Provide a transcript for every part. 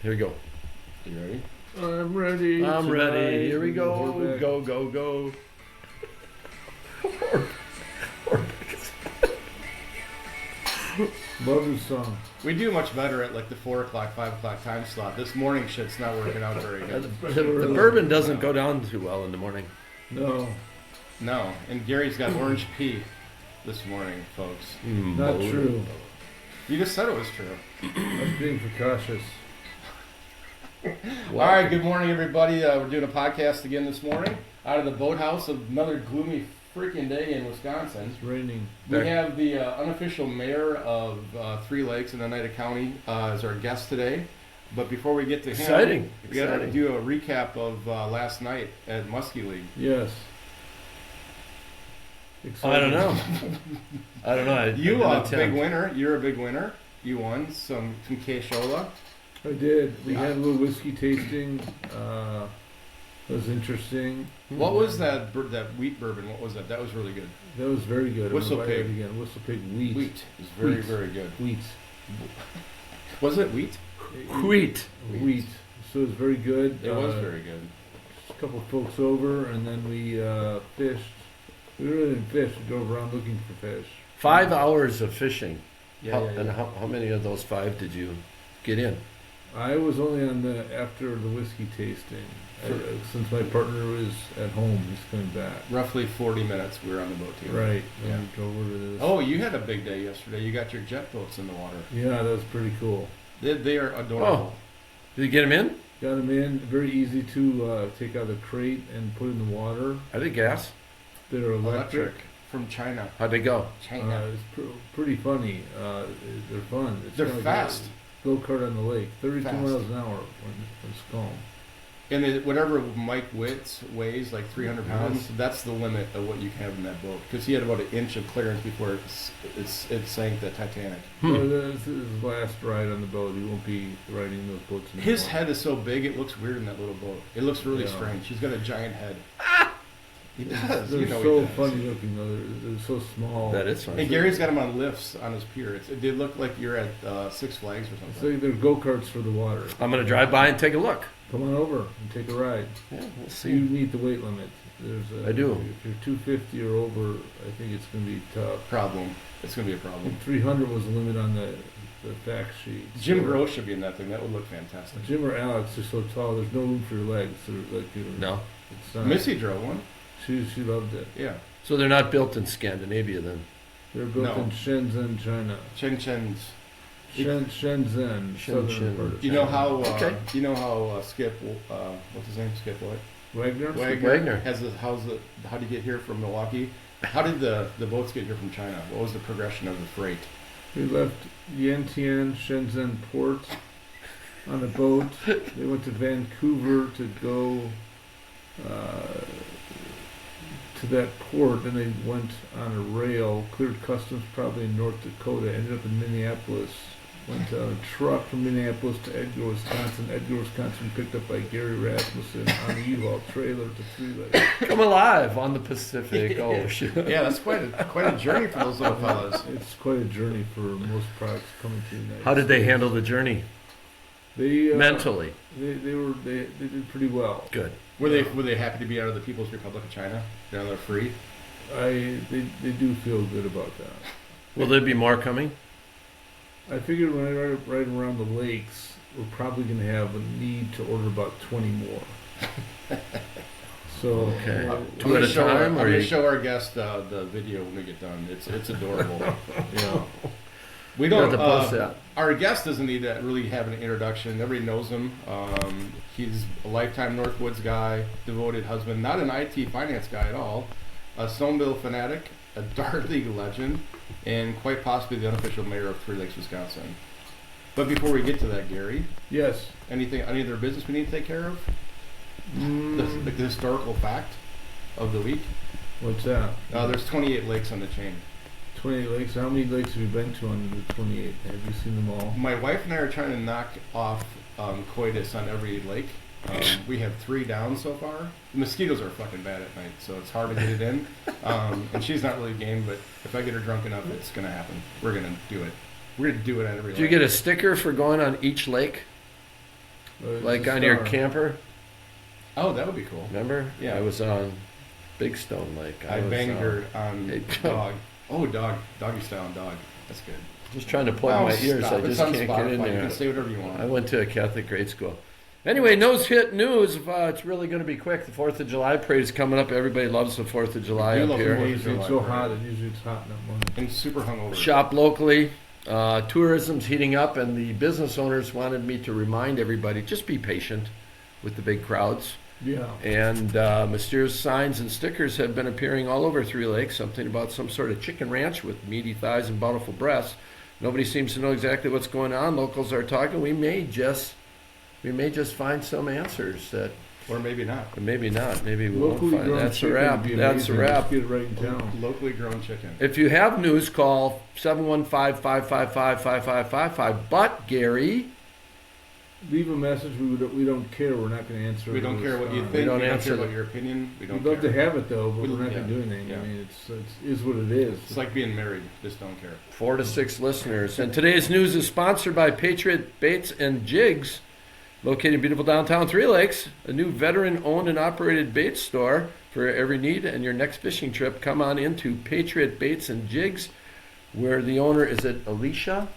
Here we go. You ready? I'm ready. I'm ready. Here we go. Horbeck. Go, go, go. Love this song. We do much better at like the 4 o'clock, 5 o'clock time slot. This morning shit's not working out very good. The bourbon doesn't go down too well in the morning. No, No, and Gary's got orange pea this morning, folks. not true. You just said it was true. I'm being precautious. All right, good morning, everybody. We're doing a podcast again this morning out of the boathouse. Another gloomy freaking day in Wisconsin. It's raining. We have the unofficial mayor of Three Lakes in Oneida County as our guest today. But before we get to him, Exciting. we got to do a recap of last night at Muskie League. Yes. I don't know. I don't know. You a big winner. You're a big winner. You won some Cachola. I did. We had a little whiskey tasting. It was interesting. What was that wheat bourbon? What was that? That was really good. That was very good. Whistle I'm gonna buy Pig. it again. Whistle Pig wheat. Wheat is very, Wheat. very good. Wheat. Was it Wheat? wheat? Wheat. So it was very good. It was very good. A couple of folks over, and then we fished. We really didn't fish. We drove around looking for fish. 5 hours of fishing. Yeah, And how many of those 5 did you get in? I was only on after the whiskey tasting. Since my partner was at home, he's coming back. Roughly 40 minutes we were on the boat together. Right. Yeah. And we drove over to this. Oh, you had a big day yesterday. You got your jet boats in the water. Yeah, that was pretty cool. They are adorable. Did you get them in? Got them in. Very easy to take out of the crate and put in the water. Are they gas? They're electric. From China. How'd they go? It's pretty funny. They're fun. It's They're kinda like fast. a go-kart on the lake. 32 Fast. miles an hour when it's calm. And whatever Mike Witz weighs, like 300 pounds, that's the limit of what you can have in that boat. Because he had about an inch of clearance before it sank the Titanic. So this is his last ride on the boat. He won't be riding those boats anymore. His head is so big, it looks weird in that little boat. It looks really Yeah. strange. He's got a giant head. He does. They're You know so he does. funny looking though. They're so small. That is fun. And Gary's got them on lifts on his pier. They look like you're at Six Flags or It's something. like they're go-karts for the water. I'm going to drive by and take a look. Come on over and take a ride. Yeah, we'll You see. meet the weight limit. I do. If you're 250 or over, I think it's going to be tough. Problem. It's going to be a problem. 300 was the limit on the fact sheet. Jim So- Gross should be in that thing. That would look fantastic. Jim or Alex are so tall. There's no room for your legs. They're like No. It's not, Missy drove one. She loved it. Yeah. So they're not built in Scandinavia then? They're built No. in Shenzhen, China. Shenzhen's. Shenzhen, southern Shenzhen. part of You know China. how? Okay. You know how Skip? What's his name? Skip what? Wagner? Wagner. has the. How did he get here from Milwaukee? How did the boats get here from China? What was the progression of the freight? They left Yantian, Shenzhen port on a boat. They went to Vancouver to go to that port, and they went on a rail, cleared customs probably in North Dakota, ended up in Minneapolis, went on a truck from Minneapolis to Edgar, Wisconsin. Edgar, Wisconsin picked up by Gary Rasmussen on a U-Haul trailer to Three Lakes. Come alive on the Pacific Ocean. Yeah, that's quite a journey for those little fellas. It's quite a journey for most products coming to the United How did they States. handle the journey They mentally? They did pretty well. Good. Were they happy to be out of the People's Republic of China? Now they're free. They do feel good about that. Will there be more coming? I figured when I ride around the lakes, we're probably going to have a need to order about 20 more. So Okay. I'm Two at a time, I'm or going to you- show our guest the video when we get done. It's adorable. yeah, We Got don't. to post that. Our guest doesn't need to really have an introduction. Everybody knows him. He's a lifetime Northwoods guy, devoted husband, not an IT finance guy at all, a Stoneville fanatic, a Dart League legend, and quite possibly the unofficial mayor of Three Lakes, Wisconsin. But before we get to that, Gary, yes. any other business we need to take care of? Mm, The historical fact of the week. what's that? There's 28 lakes on the chain. 28 lakes. How many lakes have you been to on the 28? Have you seen them all? My wife and I are trying to knock off coitus on every lake. We have 3 down so far. The mosquitoes are fucking bad at night, so it's hard to get it in. And she's not really game, but if I get her drunk enough, it's going to happen. We're going to do it. We're going to do it on every lake. Do you get a sticker for going on each lake? Like it's a on your star. camper, Oh, that would be cool. remember? Yeah. I was on Big Stone Lake. I was, banged her on hey, dog. Oh, doggy style on dog. That's good. Just trying to plug my ears. Stop. I It's just on can't get in Spotify. You there. can say whatever you want. I went to a Catholic grade school. Anyway, nose hit news. It's really going to be quick. The 4th of July parade is coming up. Everybody loves the 4th of July We up love the here. 4th of Usually it's July so hot, parade. and usually it's hot in that morning. And super hungover. Shop locally. Tourism's heating up, and the business owners wanted me to remind everybody, just be patient with the big crowds. Yeah. And mysterious signs and stickers have been appearing all over Three Lakes, something about some sort of chicken ranch with meaty thighs and bountiful breasts. Nobody seems to know exactly what's going on. Locals are talking. We may just find some answers that, Or maybe not. or maybe not. Maybe we won't Locally find. grown That's a chicken wrap. would be That's a amazing. wrap. Just get it right in town. Locally grown chicken. If you have news, call 715-555-5555. But Gary, Leave a message. We don't care. We're not going to answer. We it. don't care what you It's think. We don't don't answer care the- about your opinion. We don't We'd love care. to have it though, but We- we're not yeah, going to do anything. yeah. I mean, it's is what it is. It's like being married. Just don't care. 4 to 6 listeners. And today's news is sponsored by Patriot Baits and Jigs, located in beautiful downtown Three Lakes, a new veteran-owned and operated bait store for every need and your next fishing trip. Come on into Patriot Baits and Jigs, where the owner is it Alicia,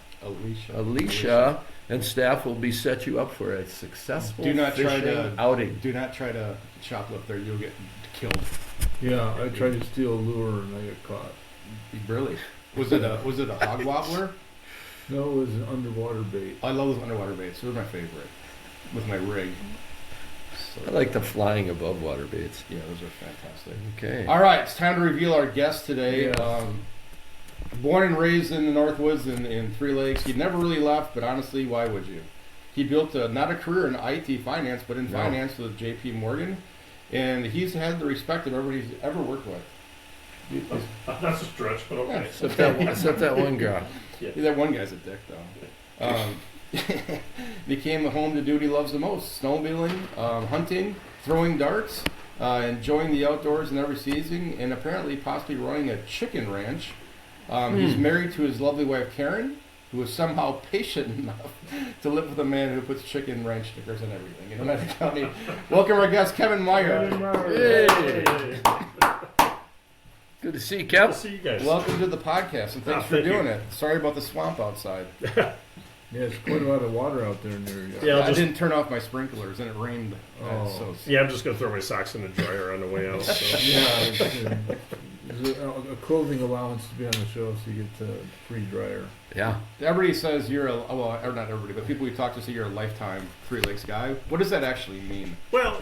and staff will be set you up for a successful Do not try fishing to- outing. Do not try to shoplift there. You'll get killed. Yeah, I tried to steal a lure and I got caught. Really? Was it a hog wobbler? No, it was an underwater bait. I love those underwater baits. They're my favorite. With my rig. So, I like the flying above water baits. yeah, those are fantastic. Okay. All right, it's time to reveal our guest today. Yeah. Born and raised in the Northwoods in Three Lakes. He never really left, but honestly, why would you? He built not a career in IT finance, but in No. finance with J.P. Morgan, and he's had the respect of everybody he's ever worked with. That's a stretch, but okay. Except that one guy. That one guy's a dick, though. Became the home to do what he loves the most: snowmobiling, hunting, throwing darts, enjoying the outdoors in every season, and apparently possibly running a chicken ranch. He's married to his lovely wife Karen, who is somehow patient enough to live with a man who puts chicken ranch stickers on everything in Oneida County. Welcome our guest, Kevin Meyer. Hey. Good to see you, I'll Kev. see you guys. Welcome to the podcast, and thanks for thank you. doing it. Sorry about the swamp outside. Yeah, it's quite a lot of water out there in there. Yeah, I'll I just- didn't turn off my sprinklers, and it rained. Oh. So Yeah, I'm just gonna throw my socks in the dryer on the way out. So. Yeah, there's a clothing allowance to be on the show, so you get free dryer. Yeah. everybody says you're a well, or not everybody, but people we talk to say you're a lifetime Three Lakes guy. What does that actually mean? Well,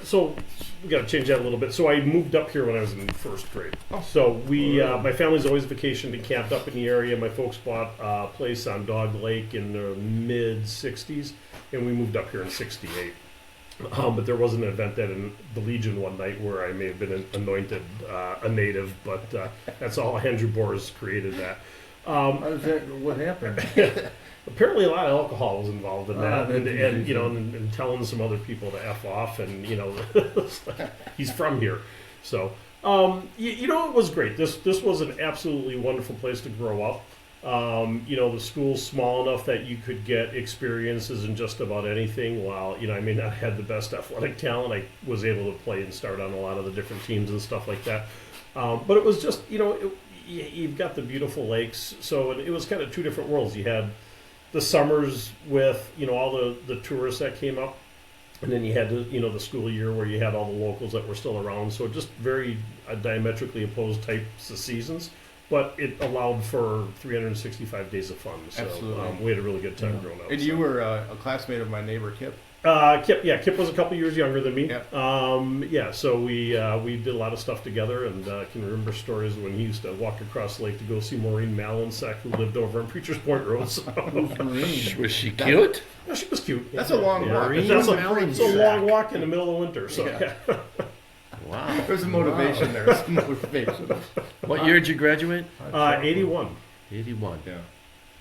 so we got to change that a little bit. So I moved up here when I was in first grade. So we, my family's always vacationed and camped up in the area. My folks bought a place on Dog Lake in the mid '60s, and we moved up here in '68. But there was an event at the Legion one night where I may have been anointed a native, but that's all Andrew Boers created that. How does that? What happened? Apparently, a lot of alcohol was involved in that, that's and you know, interesting. and telling some other people to f off, and you know, he's from here, so you know, it was great. This was an absolutely wonderful place to grow up. You know, the school's small enough that you could get experiences in just about anything. While you know, I may not have the best athletic talent, I was able to play and start on a lot of the different teams and stuff like that. But it was just, you know, you've got the beautiful lakes, so it was kind of two different worlds. You had the summers with, you know, all the tourists that came up, and then you had the, you know, the school year where you had all the locals that were still around. So just very diametrically opposed types of seasons, but it allowed for 365 days of fun. So Absolutely. we had a really good time growing up. And so. you were a classmate of my neighbor Kip. Kip was a couple years younger than me. Yeah. So we did a lot of stuff together, and can remember stories when he used to walk across the lake to go see Maureen Malinsack, who lived over on Preacher's Point Road. So. Was she cute? No, she was cute. That's a long walk. Maureen It's a Malinsack. long walk in the middle of winter. So Yeah. Wow. There's a motivation there. There's some motivation. What year did you graduate? 81. 81. Yeah.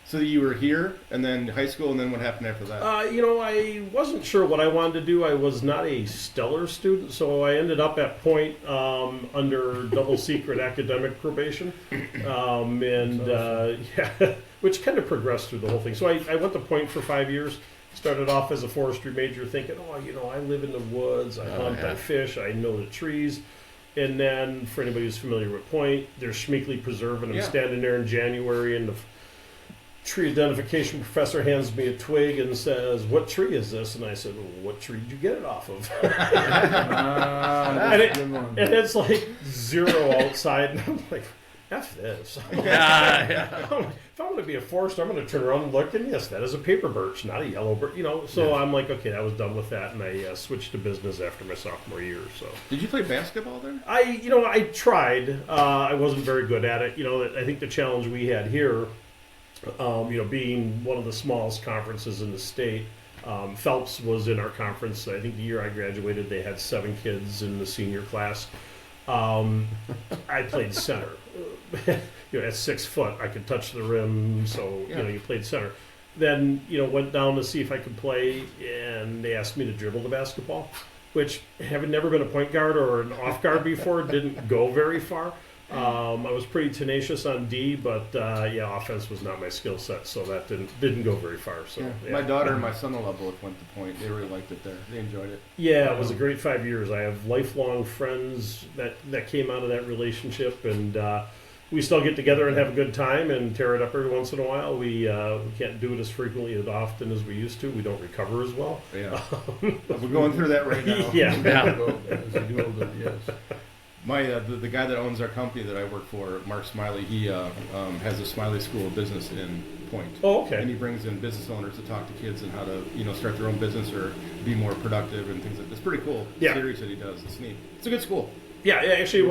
So you were here, and then high school, and then what happened after that? You know, I wasn't sure what I wanted to do. I was not a stellar student, so I ended up at Point under double secret academic probation, yeah, which kind of progressed through the whole thing. So I went to Point for 5 years, Started off as a forestry major thinking, I live in the woods, I hunt, yeah. I fish, I know the trees. And then, for anybody who's familiar with Point, there's Schmeekley Preserve, and I'm standing there in January, and the tree identification professor hands me a twig and says, "What tree is this?" And I said, "Well, what tree did you get it off of?" and it's like 0 outside, and I'm like, F this. If I'm going to be a forester, I'm going to turn around and look, and yes, that is a paper birch, not a yellow birch. So I'm like, okay, I was done with that, and I switched to business after my sophomore year. So Did you play basketball there? I tried. I wasn't very good at it. I think the challenge we had here, being one of the smallest conferences in the state, Phelps was in our conference. I think the year I graduated, they had 7 kids in the senior class. I played center. At 6 foot, I could touch the rim, so you played center. Then went down to see if I could play, and they asked me to dribble the basketball, which, having never been a point guard or an off guard before, didn't go very far. I was pretty tenacious on D, but offense was not my skill set, so that didn't go very far. So my daughter and my son-in-law both went to Point. They really liked it there. They enjoyed it. Yeah, it was a great 5 years. I have lifelong friends that came out of that relationship, and we still get together and have a good time and tear it up every once in a while. We can't do it as frequently as often as we used to. We don't recover as well. Yeah, we're going through that right now. Yeah. Yes. The guy that owns our company that I work for, Mark Smiley, he has a Smiley School of Business in Point. Oh, okay. And he brings in business owners to talk to kids and how to start their own business or be more productive and things like that. It's pretty cool. Yeah. Series that he does. It's neat. It's a good school. Yeah, actually,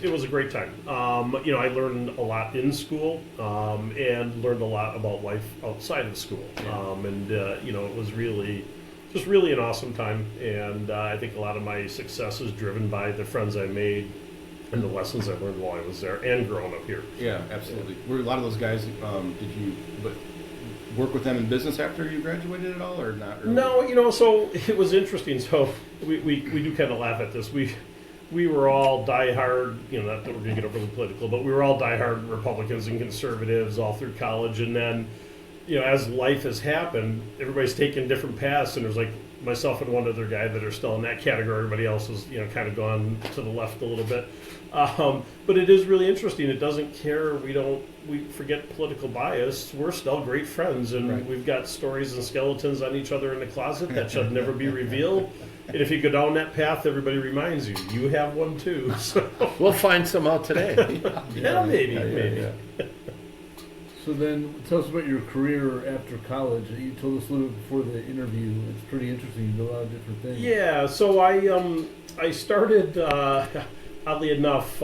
it was a great time. I learned a lot in school and learned a lot about life outside of school. It was really an awesome time. And I think a lot of my success is driven by the friends I made and the lessons I learned while I was there and growing up here. Yeah, absolutely. Were a lot of those guys? Did you work with them in business after you graduated at all, or not? Really? No, so it was interesting. So we do kind of laugh at this. We were all diehard, not that we're going to get overly political, but we were all diehard Republicans and conservatives all through college. And then, as life has happened, everybody's taken different paths. And there's like myself and one other guy that are still in that category. Everybody else has, kind of gone to the left a little bit. But it is really interesting. It doesn't care. We forget political bias. We're still great friends. And We've got stories and skeletons on each other in the closet that should never be revealed. And if you go down that path, everybody reminds you, you have one too. So. We'll find some out today. Maybe. Yeah. So then, tell us about your career after college. You told us a little bit before the interview. It's pretty interesting. You do a lot of different things. Yeah. So I started, oddly enough,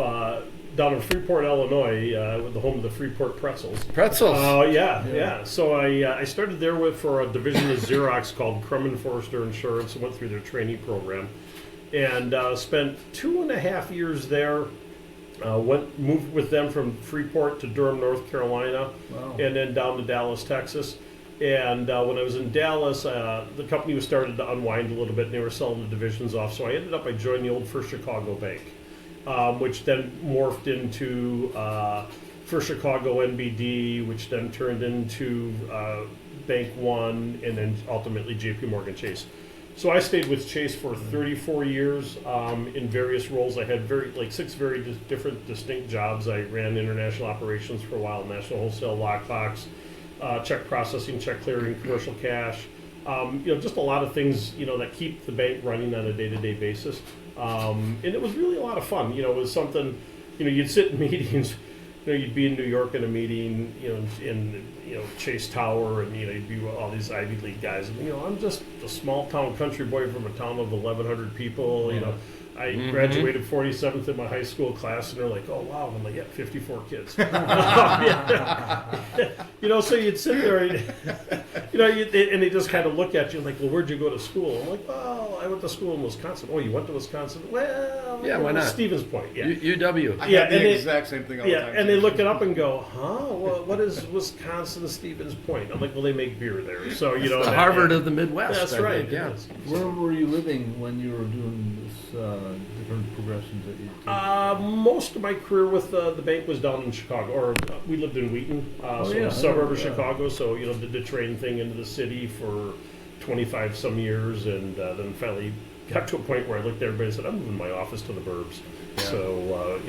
down in Freeport, Illinois, with the home of the Freeport Pretzels. Yeah. So I started there for a division of Xerox called Crum & Forrester Insurance and went through their trainee program. And spent 2.5 years there. Moved with them from Freeport to Durham, North Carolina, and then down to Dallas, Texas. And when I was in Dallas, the company was starting to unwind a little bit, and they were selling the divisions off. So I joined the old First Chicago Bank, which then morphed into First Chicago NBD, which then turned into Bank One, and then ultimately JP Morgan Chase. So I stayed with Chase for 34 years in various roles. I had 6 very different, distinct jobs. I ran international operations for a while, national wholesale lockbox, check processing, check clearing, commercial cash. Just a lot of things, that keep the bank running on a day-to-day basis. And it was really a lot of fun. It was something, you'd sit in meetings. You'd be in New York in a meeting, in Chase Tower, and you'd be with all these Ivy League guys. And I'm just a small town country boy from a town of 1,100 people. I graduated 47th in my high school class, and they're like, "Oh wow!" And I'm like, "Yeah, 54 kids." So you'd sit there, and they just kind of look at you like, "Well, where'd you go to school?" I'm like, "Well, I went to school in Wisconsin." "Oh, you went to Wisconsin?" "Well, yeah, why not?" Stevens Point, yeah. UW. I had the exact same thing all the time. Yeah, and they look it up and go, "Huh? Well, what is Wisconsin Stevens Point?" I'm like, "Well, they make beer there." So the Harvard of the Midwest. That's I right. think, yeah. Where were you living when you were doing this different progressions that you did? Most of my career with the bank was down in Chicago, or we lived in Wheaton, a suburb of Chicago. So did the train thing into the city for 25 some years, and then finally got to a point where I looked at everybody and said, I'm moving my office to the burbs. Yeah. So,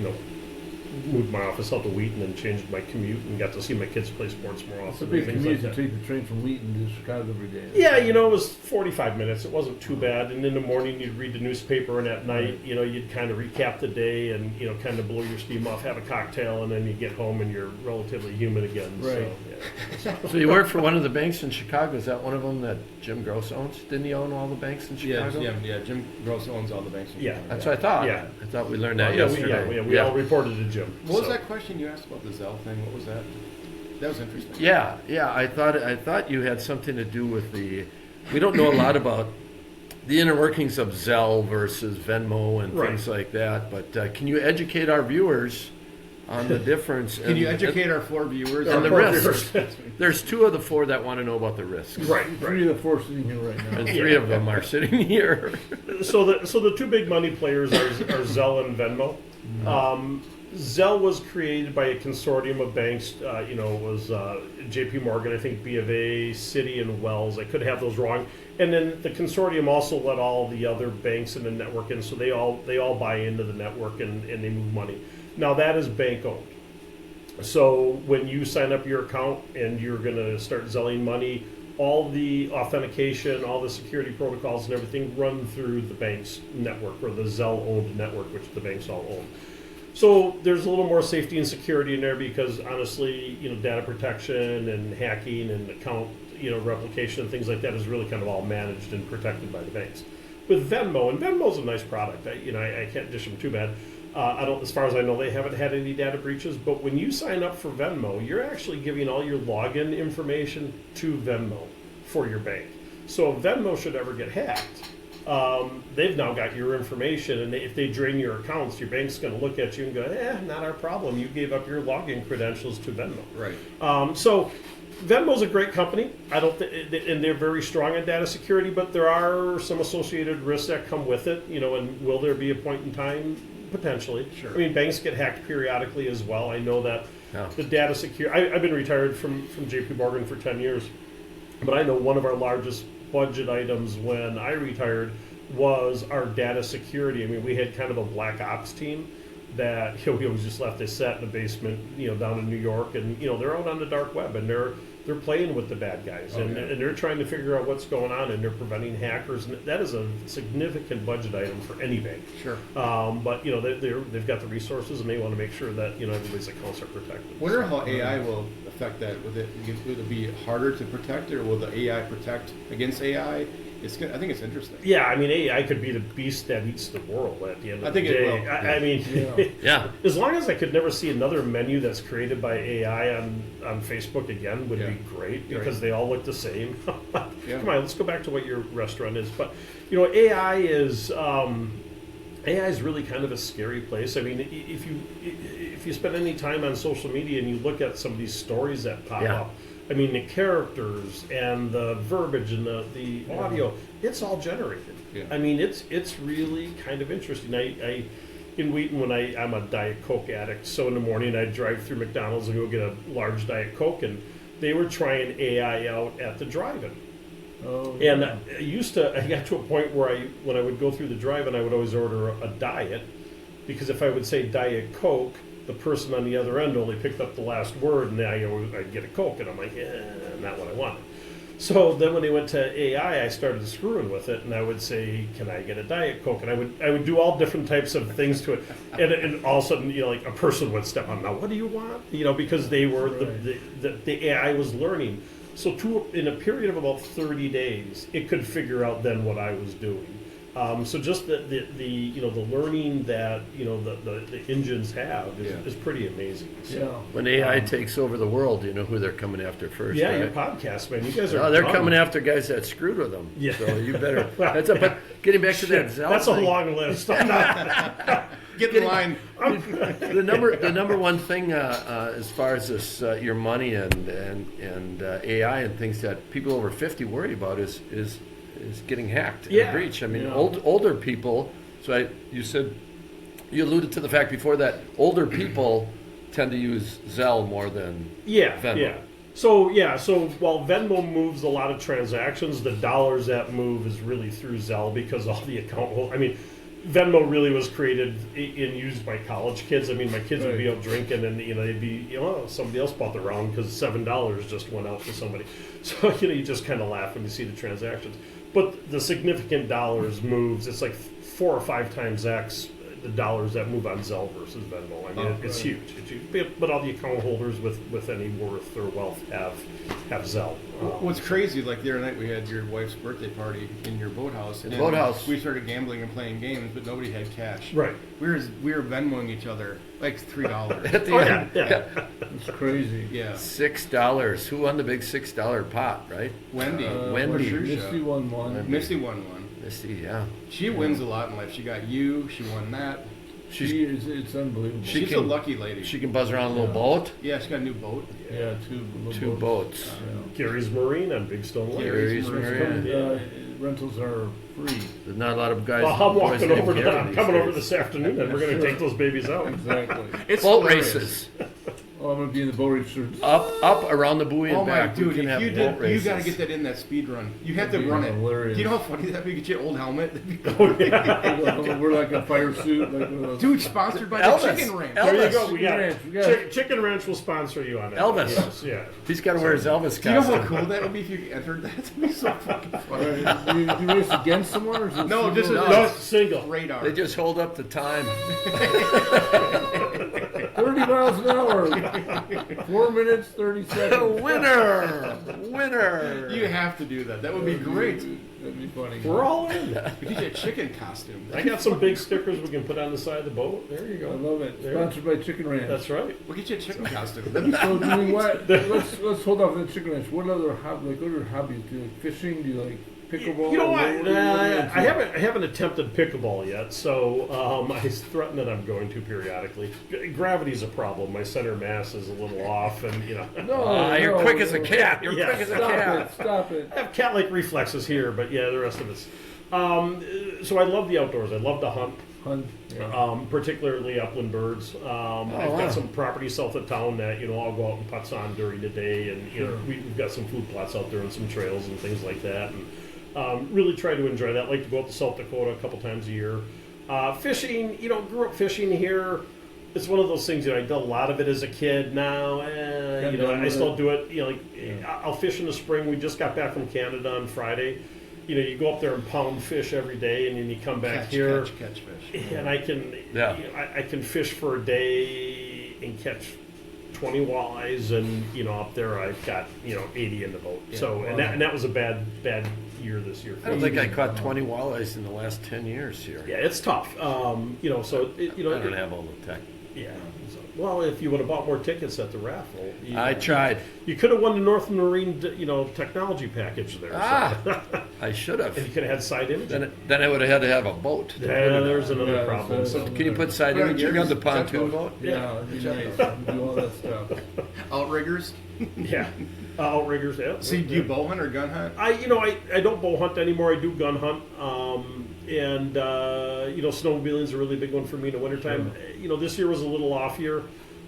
moved my office out to Wheaton and changed my commute and got to see my kids play sports more It's a often. big and things commute like to that. take the train from Wheaton to Chicago every day. Yeah, it was 45 minutes. It wasn't too bad. And in the morning, you'd read the newspaper, and at night, you'd kind of recap the day and, kind of blow your steam off, have a cocktail, and then you get home and you're relatively human again. Right. So, yeah. So you work for one of the banks in Chicago. Is that one of them that Jim Gross owns? Didn't he own all the banks in Chicago? Yeah. Jim Gross owns all the banks. In Yeah. Chicago. That's what I thought. Yeah. I thought we learned that Yeah, yesterday. we all reported to Jim. What was So- that question you asked about the Zell thing? What was that? That was interesting. Yeah. I thought you had something to do with the. We don't know a lot about the inner workings of Zelle versus Venmo and Right. things like that. But can you educate our viewers on the difference? Can you educate our 4 viewers and on the what risks? There's 2 of the 4 that want to know about the risks. Right. 3 of the 4 sitting here right now. And 3 of them are sitting here. So the 2 big money players are Zelle and Venmo. Zelle was created by a consortium of banks. It was J.P. Morgan, I think B of A, Citi, and Wells. I could have those wrong. And then the consortium also let all the other banks in the network in, so they all buy into the network and they move money. Now that is bank owned. So when you sign up your account and you're going to start Zelling money, all the authentication, all the security protocols and everything run through the bank's network, or the Zelle-owned network, which the banks all own. So there's a little more safety and security in there because honestly, data protection and hacking and account, replication and things like that is really kind of all managed and protected by the banks. With Venmo, and Venmo's a nice product. I can't dish them too bad. As far as I know, they haven't had any data breaches. But when you sign up for Venmo, you're actually giving all your login information to Venmo for your bank. So if Venmo should ever get hacked, they've now got your information, and if they drain your accounts, your bank's going to look at you and go, not our problem. You gave up your login credentials to Venmo. Right. So Venmo's a great company. And they're very strong in data security, but there are some associated risks that come with it. And will there be a point in time? Potentially. Sure. I mean, banks get hacked periodically as well. I know that Yeah. the data security. I've been retired from J.P. Morgan for 10 years, but I know one of our largest budget items when I retired was our data security. I mean, we had kind of a black ops team that we always just left this set in the basement, down in New York, and they're out on the dark web and they're playing with the bad guys, and they're trying to figure out what's going on, and they're preventing hackers, and that is a significant budget item for any bank. Sure. But they've got the resources, and they want to make sure that everybody's accounts are protected. Wonder how AI will affect that. Will it be harder to protect, or will the AI protect against AI? I think it's interesting. Yeah, I mean, AI could be the beast that eats the world at the end of I the think it day. will. I mean, Yeah. as long as I could never see another menu that's created by AI on Facebook again would Yeah. be great, because Right. they all look the same. Yeah. Come on, let's go back to what your restaurant is. But AI is really kind of a scary place. I mean, if you spend any time on social media and you look at some of these stories that pop Yeah. up, I mean, the characters and the verbiage and the audio, it's all generated. Yeah. I mean, it's really kind of interesting. I in Wheaton, when I'm a Diet Coke addict, so in the morning I'd drive through McDonald's and go get a large Diet Coke, and they were trying AI out at the drive-in. Oh, And I got to a point where when I would go through the drive-in, I would always order a diet, because if I would say Diet Coke, the person on the other end only picked up the last word, and I'd get a Coke, and I'm like, not what I wanted. So then when they went to AI, I started screwing with it, and I would say, can I get a Diet Coke? And I would do all different types of things to it, and all of a sudden, like a person would step on, now what do you want? Because they were, the AI was learning. So in a period of about 30 days, it could figure out then what I was doing. So just the learning that the engines have is pretty amazing. So, Yeah. When AI takes over the world, you know who they're coming after first. yeah, right? your podcast, man. You guys are. No, they're done. coming after guys that screwed with them. Yeah. So you better. But getting back to that Shit, Zelle that's a thing, long list. I'm not. Get in line. the number one thing as far as this your money and AI and things that people over 50 worry about is getting hacked and Yeah. breached. I mean, Yeah. older people. So you alluded to the fact before that older people tend to use Zelle more than Yeah, Venmo. yeah. So yeah, so while Venmo moves a lot of transactions, the dollars that move is really through Zelle because all the account. I mean, Venmo really was created and used by college kids. I mean, my kids would be out drinking, and they'd be somebody else bought the round because $7 just went out to somebody. So you just kind of laugh when you see the transactions. But the significant dollars moves. It's like 4 or 5 times X the dollars that move on Zelle versus Venmo. I mean, it's huge. It's huge. But all the account holders with any worth or wealth have Zelle. What's crazy, like the other night we had your wife's birthday party in your boathouse. And boathouse. We started gambling and playing games, but nobody had cash. Right. We were Venmoing each other like $3. At the end. Yeah. It's crazy. Yeah. $6. Who won the big $6 pot, right? Wendy. Wendy. Misty won one. Misty won one. Misty, yeah. She wins a lot in life. She got you. She won that. It's unbelievable. She's a lucky lady. She can buzz around a little boat. Yeah, she got a new boat. Yeah, Two boats. Gary's Marine on Big Stone Lake. Gary's Marine. Rentals are free. There's not a lot of guys. Well, I'm boys walking named over. Gary I'm these coming over days. this afternoon, and we're going to take those babies out. Exactly. It's Boat hilarious. races. Oh, I'm gonna be in the boat race. Up around the buoy and Oh my back. dude! we can If have you boat did, you races. got to get that in that speed run. You have to That'd be run it. hilarious. Do you know how funny that'd be? Get your old helmet. That'd be Oh, yeah. We're like a fire suit, like one of those. Dude, sponsored by Elvis. the Chicken Ranch. There you Elvis. go. We got Ranch, we got Chicken Ranch will sponsor you on that. Elvis. Yes, yeah. He's got to wear his Elvis Do you know how costume. cool that would be if you entered that? That'd be so fucking All funny. right, do you race against someone or is it No, single? just a- No, it's single. Radar. They just hold up the time. 30 miles an hour. 4 minutes, 30 seconds. Winner! You have to do that. That would be great. That'd be funny. We're all in. You get a chicken costume. I got some big stickers we can put on the side of the boat. There you I go. love it. There. Sponsored by Chicken Ranch. That's right. We'll get you a chicken costume. That'd be So do you what? Let's hold off on the Chicken Ranch. What other what other hobbies? Do you like fishing? Do you like pickleball? You know what? What are you into? I haven't attempted pickleball yet, so I threaten that I'm going to periodically. Gravity's a problem. My center mass is a little off, and No, You're no, quick as a no. cat. You're Yeah. quick as a Stop cat. it! Stop it! I have cat-like reflexes here, but yeah, the rest of it's. So I love the outdoors. I love to hunt. Hunt. Yeah. Particularly upland birds. I've wow. got some property south of town that I'll go out and putz on during the day, and Sure. we've got some food plots out there and some trails and things like that. And really try to enjoy that. Like to go up to South Dakota a couple times a year. Fishing, grew up fishing here. It's one of those things. I did a lot of it as a kid. Now, I still do it. I'll fish in the spring. We just got back from Canada on Friday. You go up there and pound fish every day, and then you come back here. Catch fish. And I can, I can fish for a day and catch 20 walleyes, and up there I've got 80 in the boat. Yeah, So wow. and that was a bad year this year. I don't think I caught 20 walleyes in the last 10 years here. Yeah, it's tough. So I don't have all the tech. Yeah. So, well, if you would have bought more tickets at the raffle, I tried. You could have won the North Marine, technology package there. So. I should And you have. could have had side imaging. Then I would have had to have a boat. to put it Yeah, on. there's another Yeah, problem. so- So, Can you put side Right, imaging on the yours- pontoon boat? Yeah, it'd be nice. Do all that stuff. Outriggers. yeah, outriggers. Yeah. See, do you bow hunt or gun hunt? I don't bow hunt anymore. I do gun hunt. And snowmobiling's a really big one for me in the wintertime. This year was a little off year.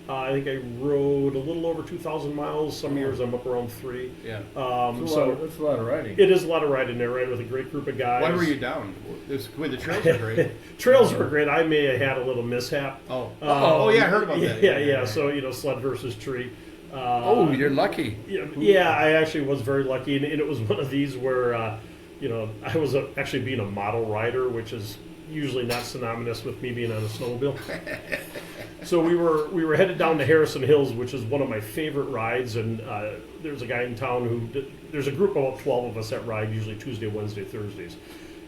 I think I rode a little over 2,000 miles. Some years I'm up around 3. Yeah. That's a lot of riding. It is a lot of riding there, right, with a great group of guys. Why were you down? The trails are great. Trails were great. I may have had a little mishap. Oh. Yeah, I heard about that. Yeah. So sled versus tree. Oh, you're lucky. Yeah, I actually was very lucky, and it was one of these where, I was actually being a model rider, which is usually not synonymous with me being on a snowmobile. So we were headed down to Harrison Hills, which is one of my favorite rides, and there's a guy in town there's a group of about 12 of us that ride usually Tuesday, Wednesday, Thursdays.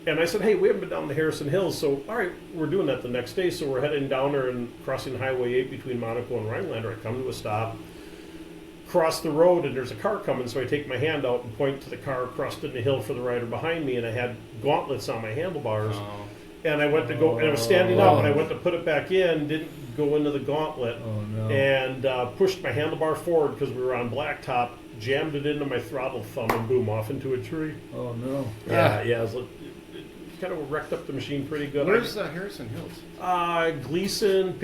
And I said, hey, we haven't been down to Harrison Hills, so all right, we're doing that the next day. So we're heading down there and crossing Highway 8 between Monaco and Rhinelander. I come to a stop, cross the road, and there's a car coming, so I take my hand out and point to the car across the hill for the rider behind me, and I had gauntlets on my handlebars. And I went to go, and I was standing up, and I went to put it back in, didn't go into the gauntlet, and pushed my handlebar forward because we were on blacktop, jammed it into my throttle thumb, and boom, off into a tree. Oh no. Yeah. It kind of wrecked up the machine pretty good. Where's Harrison Hills? Gleason,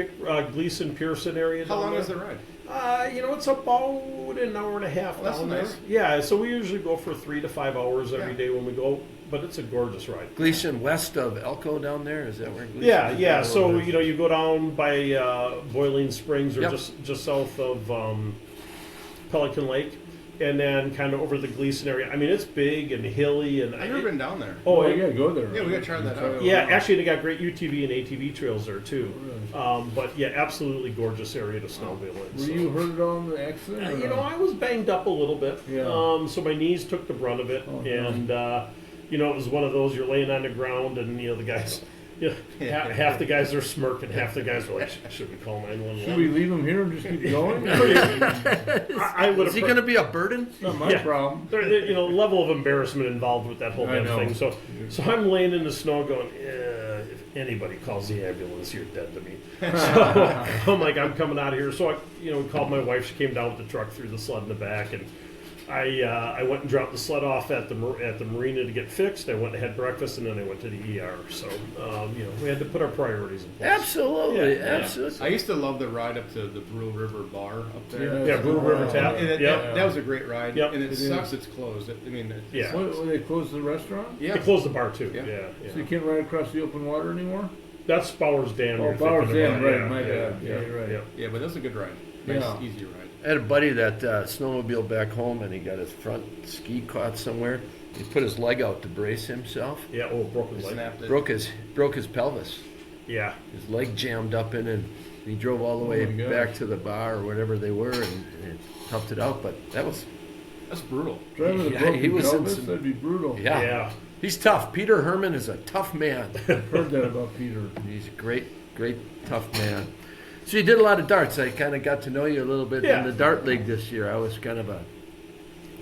Pearson area. How down long there. is the ride? It's about an hour and a half Well, that's down nice. there. Yeah, so we usually go for 3 to 5 hours every Yeah. day when we go, but it's a gorgeous ride. Gleason, west of Elko down there, is that where Gleason Yeah, is? yeah. So you go down by Boiling Springs, or Yep. just south of Pelican Lake, and then kind of over the Gleason area. I mean, it's big and hilly, and I've never been down there. Oh, you gotta go there. Yeah, we gotta try that out. yeah. Actually, they got great UTV and ATV trails there too. Really? But yeah, absolutely gorgeous area to snowmobile in. Were so. you hurt at all in the accident? or no? I was banged up a little bit. Yeah. So my knees took the brunt of it, Oh, no. and it was one of those you're laying on the ground, and the guys, half the guys are smirking, half the guys are like, should we call 911? Should we leave him here and just keep going? I would Is he have. going to be a burden? It's not my Yeah. problem. Level of embarrassment involved with that whole I damn know. thing. So I'm laying in the snow going, if anybody calls the ambulance, you're dead to me. So I'm like, I'm coming out of here. So we called my wife. She came down with the truck, threw the sled in the back, and I went and dropped the sled off at the marina to get fixed. I went and had breakfast, and then I went to the ER. So we had to put our priorities in place. Absolutely, Yeah. absolutely. I used to love the ride up to the Brule River Bar up there. Yeah, Blue River Tap. And Yep. that was a great ride. Yep. And it It sucks is. it's closed. Yeah. When they closed the restaurant? Yeah. They closed the bar too. Yeah. So you can't ride across the open water anymore? That's Bowers Dam. Oh, you're Bowers thinking Dam, about. right, my bad. Yeah, Yeah, you're right. yeah. Yeah, but that's a good ride. Nice, Yeah. easy ride. I had a buddy that snowmobile back home, and he got his front ski caught somewhere. He put his leg out to brace himself. Yeah. Oh, broken leg. Snapped it. Broke his pelvis. Yeah. His leg jammed up in, and he drove all the Oh way my gosh. back to the bar or whatever they were, and toughed it out. But that was, That's brutal. Driving Yeah, a broken he was in pelvis, some- that'd be brutal. yeah. Yeah. He's tough. Peter Herman is a tough man. Heard that about Peter. He's a great, tough man. So you did a lot of darts. I kind of got to know you a little bit Yeah. in the dart league this year. I was kind of a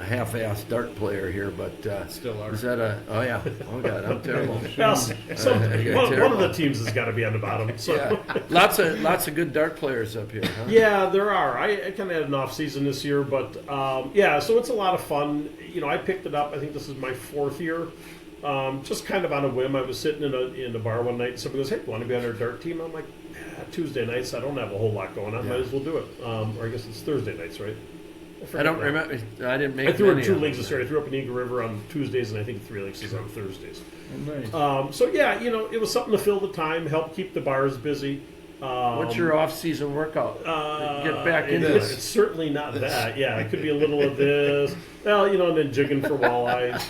half-assed dart player here, but Still are. is that oh yeah, oh god, I'm terrible. Well, Okay, one of terrible. the teams has got to be on the bottom. So. Yeah, lots of good dart players up here, huh? Yeah, there are. I kind of had an off season this year, but so it's a lot of fun. I picked it up. I think this is my 4th year. Just kind of on a whim. I was sitting in a bar one night, and somebody goes, "Hey, want to be on our dart team?" I'm like, Tuesday nights. I don't have a whole lot going on. Yeah. Might as well do it. Or I guess it's Thursday nights, right? I don't forget now. remember. I didn't make. I threw in many 2 of leagues them. this year. I threw up in Eagle River on Tuesdays, and I think 3 Lakes is on Thursdays. Oh, nice. It was something to fill the time, help keep the bars busy. What's your off-season workout? Get back into It's it. certainly not that. Yeah, it could be a little of this. Well, and then jigging for walleyes.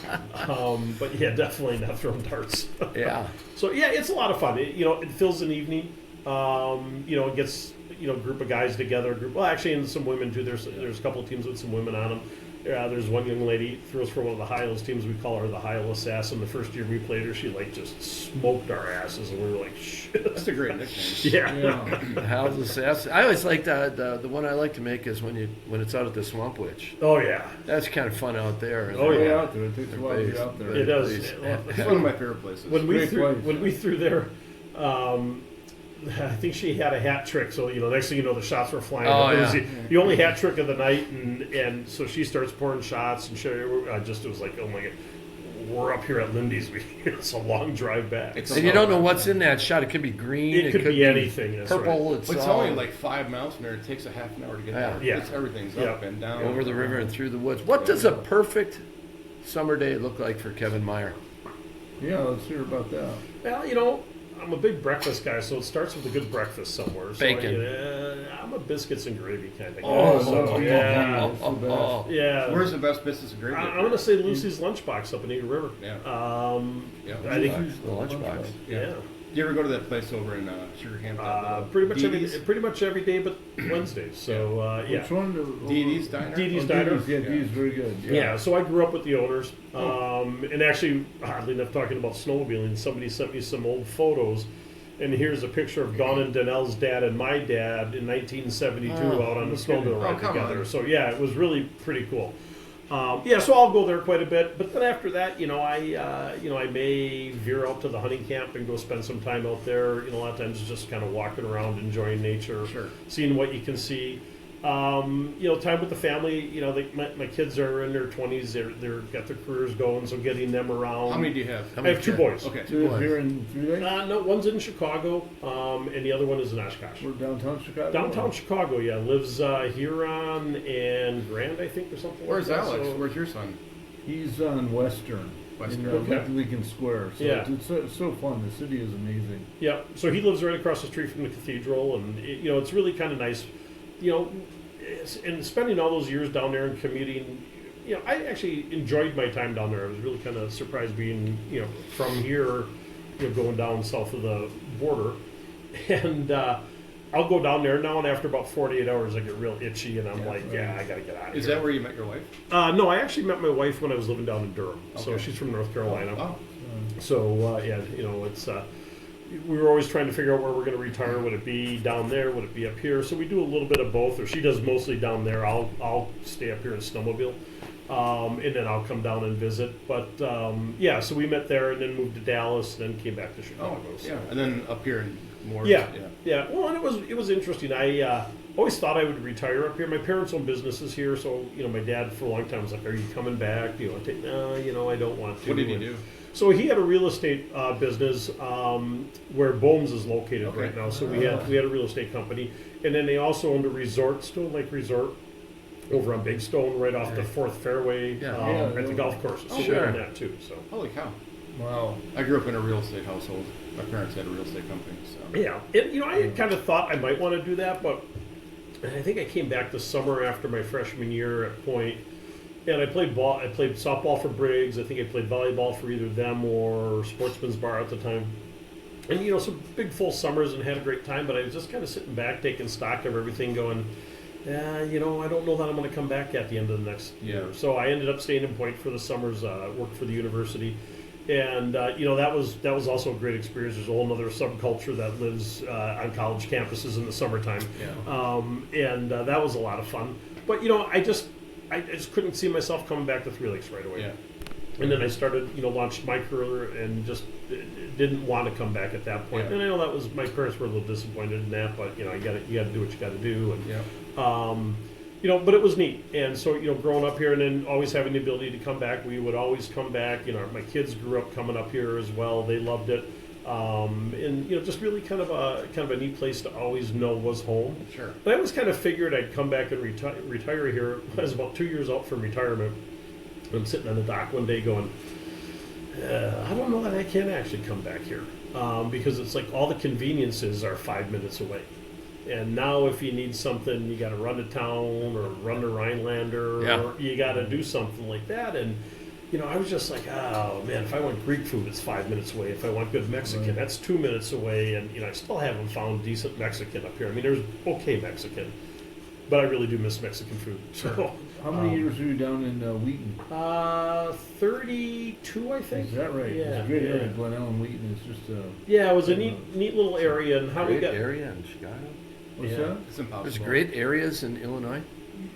But yeah, definitely not throwing darts. Yeah. So yeah, it's a lot of fun. It fills an evening. It gets a group of guys together. Actually, and some women too. There's a couple of teams with some women on them. There's one young lady throws for one of the Highlands teams. We call her the Highland Assassin. The first year we played her, she just smoked our asses, and we were like, shit. That's a great nickname. Yeah. Yeah. How's the sass? I always like the one I like to make is when it's out at the Swamp Witch. Oh yeah. That's kind of fun out there. Oh, Way yeah. out there. It takes a while to get out there. It does. Please. It's one of my favorite places. When we Great threw place. there, I think she had a hat trick. So next thing you know, the shots were flying. Oh, It was yeah. the only hat trick of the night, and so she starts pouring shots, and it was like, oh my god, we're up here at Lindy's. It's a long drive back. It's And you don't know what's in that shot. It could be green. It could be anything. That's Purple. right. It's all only like 5 miles from there. It takes a half an hour to get Yeah. there. Yeah. It's, everything's Yeah. up and down. over the river and through the woods. What does a perfect summer day look like for Kevin Meyer? Yeah, let's hear about that. Well, I'm a big breakfast guy, so it starts with a good breakfast somewhere. So Bacon. I'm a biscuits and gravy kind of guy. Oh, so, that's yeah. That's the best. Yeah. Where's the best business of gravy? I'm going to say Lucy's Lunchbox up in Eagle River. Yeah. I think, The lunchbox. yeah. Do you ever go to that place over in Sugar Camp? Pretty much every day, but Wednesdays. So yeah. Which one? Dee Dee's Diner? Dee Dee's Oh, Diner. Dee Dee's, yeah, Dee's very good. Yeah, so I grew up with the owners, and actually, oddly enough, talking about snowmobiling, somebody sent me some old photos, and here's a picture of Dawn and Danelle's dad and my dad in 1972 out on the snowmobile ride come together. on. So yeah, it was really pretty cool. So I'll go there quite a bit, but then after that, I may veer out to the hunting camp and go spend some time out there. A lot of times it's just kind of walking around, enjoying nature, Sure. seeing what you can see. Time with the family. My kids are in their 20s. They're got their careers going, so getting them around. How many do you have? How I many have two kids? boys. Okay. Do you live here in Three Lakes? No, one's in Chicago, and the other one is in Oshkosh. We're downtown Chicago? Downtown Chicago, yeah. Lives Huron and Grand, I think, or something. Where's like that. Alex? So- Where's your son? He's on Western. Western. In Okay. Lincoln Square. So Yeah. it's so fun. The city is amazing. Yeah, so he lives right across the street from the cathedral, and it's really kind of nice, and spending all those years down there and commuting. I actually enjoyed my time down there. I was really kind of surprised being, from here, going down south of the border, and I'll go down there now, and after about 48 hours, I get real itchy, and I'm like, yeah, I gotta get out of Is here. that where you met your wife? No, I actually met my wife when I was living down in Durham. So Okay. she's from North Carolina. Oh, So it's we were always trying to figure out where we're going to retire. Would it be down there? Would it be up here? So we do a little bit of both. Or she does mostly down there. I'll stay up here and snowmobile, and then I'll come down and visit. But so we met there and then moved to Dallas, and then came back to Chicago. oh, So. yeah. And then up here in more. Yeah. Well, and it was interesting. I always thought I would retire up here. My parents own businesses here, so my dad for a long time was like, "Are you coming back? Do you want to take?" No, I don't want to. What did he And- do? So he had a real estate business where Bohm's is located Okay. right now. So we had a real estate company, and then they also owned a resort, Stone Lake Resort, over on Big Stone, right off the Fourth Fairway Yeah. at the golf course. So we sure. own that too. So Holy cow! Wow. I grew up in a real estate household. My parents had a real estate company, so. yeah, I kind of thought I might want to do that, but I think I came back this summer after my freshman year at Point. And I played ball. I played softball for Briggs. I think I played volleyball for either them or Sportsman's Bar at the time. And some big full summers and had a great time. But I was just kind of sitting back, taking stock of everything, going, I don't know that I'm going to come back at the end of the next year. So I ended up staying in Point for the summers. Worked for the university, and that was also a great experience. There's a whole other subculture that lives on college campuses in the summertime, and that was a lot of fun. But I just couldn't see myself coming back to Three Lakes right away. Yeah. And then I started, launched my career and just didn't want to come back at that point. Yeah. And I know that was, my parents were a little disappointed in that, but you got to do what you got to do. And Yeah. but it was neat. And so, growing up here and then always having the ability to come back, we would always come back. My kids grew up coming up here as well. They loved it. And just really kind of a neat place to always know was home. Sure. But I always kind of figured I'd come back and retire here. I was about 2 years out from retirement. I'm sitting on the dock one day going, I don't know that I can actually come back here because it's like all the conveniences are 5 minutes away. And now if you need something, you got to run to town or run to Rhinelander or you got to do something like that. And, I was just like, oh, man, if I want Greek food, it's 5 minutes away. If I want good Mexican, that's 2 minutes away. And, I still haven't found decent Mexican up here. I mean, there's okay Mexican, but I really do miss Mexican food. So, How many years were you down in Wheaton? 32, I think. Is that right? Yeah. It's a great yeah. area. Glen Ellen Wheaton is just a... Yeah, it was a neat little area, and how we Great got. area in Chicago. What's Yeah. that? It's impossible. There's great areas in Illinois.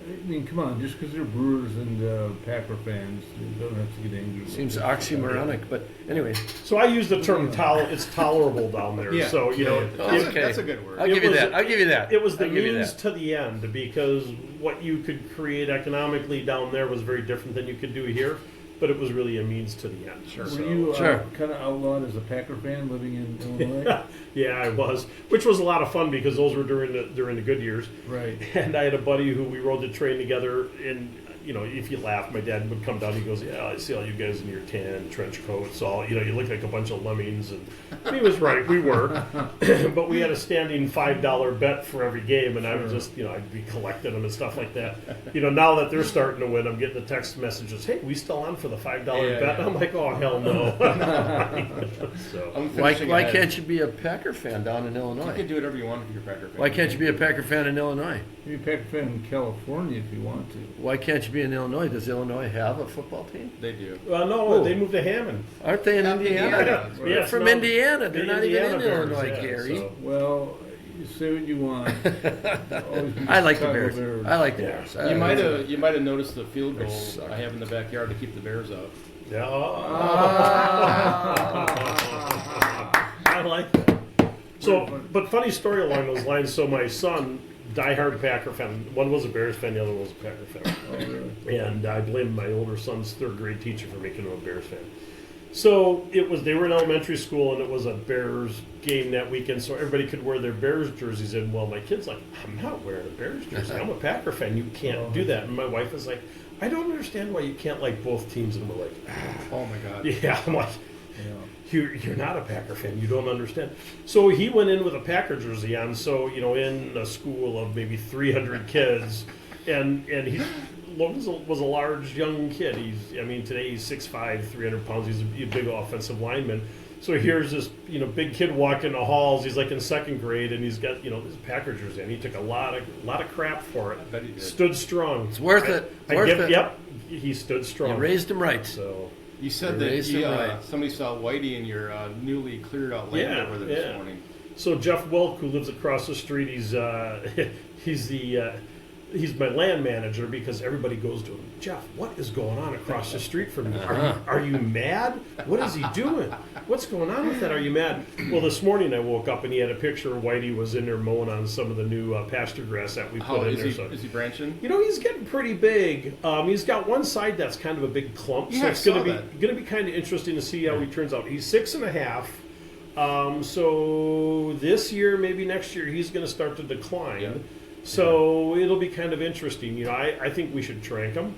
I mean, come on. Just because they're Brewers and Packer fans, you don't have to get angry. Seems oxymoronic, but anyway. So I use the term it's tolerable down there. Yeah. So Okay. That's a good word. I'll give you was- that. I'll give you that. it was the I'll give you means that. to the end because what you could create economically down there was very different than you could do here, but it was really a means to the end. Sure. Were So, you Sure. kind of outlawed as a Packer fan living in Illinois? yeah, I was, which was a lot of fun because those were during the good years. Right. And I had a buddy who we rode the train together, and if you laugh, my dad would come down. He goes, "Yeah, I see all you guys in your tan trench coats. All you look like a bunch of lemmings." And he was right, we were. But we had a standing $5 bet for every game, and I would just, I'd be collecting them and stuff like that. Now that they're starting to win, I'm getting the text messages, "Hey, we still on for the $5 Yeah, bet?" yeah. I'm like, "Oh hell no!" So. I'm Why finishing why ahead. can't you be a Packer fan down in You Illinois? can do whatever you want if you're a Packer fan. Why can't you be a Packer fan in Illinois? You're a Packer fan in California if you want to. Why can't you be in Illinois? Does Illinois have a football team? They do. No, Oh. they moved to Hammond. Aren't they in Indiana? Indiana. They're Yes, from no, Indiana. They're the not even Indiana in Bears, Illinois, yeah, Gary. so- Well, you say what you want. Always be I like the Chicago Bears. I like the Yeah. Bears. You might have noticed the field goal suck. I have in the backyard to keep the Bears out. Yeah. I like that. So, but funny story along those lines. So my son diehard Packer fan. One was a Bears fan, the other was a Packer fan. Oh, really? And I blame my older son's third grade teacher for making him a Bears fan. So they were in elementary school, and it was a Bears game that weekend, so everybody could wear their Bears jerseys. And well, my kid's like, I'm not wearing a Bears jersey. I'm a Packer fan. You can't do that. And my wife is like, I don't understand why you can't like both teams. And we're like, Oh my God. yeah, I'm like, Yeah. you're not a Packer fan. You don't understand. So he went in with a Packer jersey on. So in a school of maybe 300 kids, and he was a large young kid. Today he's 6'5", 300 pounds. He's a big offensive lineman. So here's this big kid walking the halls. He's like in second grade, and he's got this Packer jersey, and he took a lot of crap for it. I bet he did. Stood strong. It's worth it. It's worth it. Yep, he stood strong. You raised him right. So. You said You raised him that right. somebody saw Whitey in your newly cleared out land Yeah, over there yeah. this morning. So Jeff Welk, who lives across the street, he's my land manager because everybody goes to him. Jeff, what is going on across the street from you? Are you mad? What is he doing? What's going on with that? Are you mad? Well, this morning I woke up and he had a picture of Whitey was in there mowing on some of the new pasture grass that we How put in is there. he? So Is he branching? he's getting pretty big. He's got one side that's kind of a big clump, Yeah, so I it's going saw to that. be kind of interesting to see how he turns out. He's 6.5. So this year, maybe next year, he's going to start to decline. Yeah. So it'll be kind of interesting. I think we should trank him,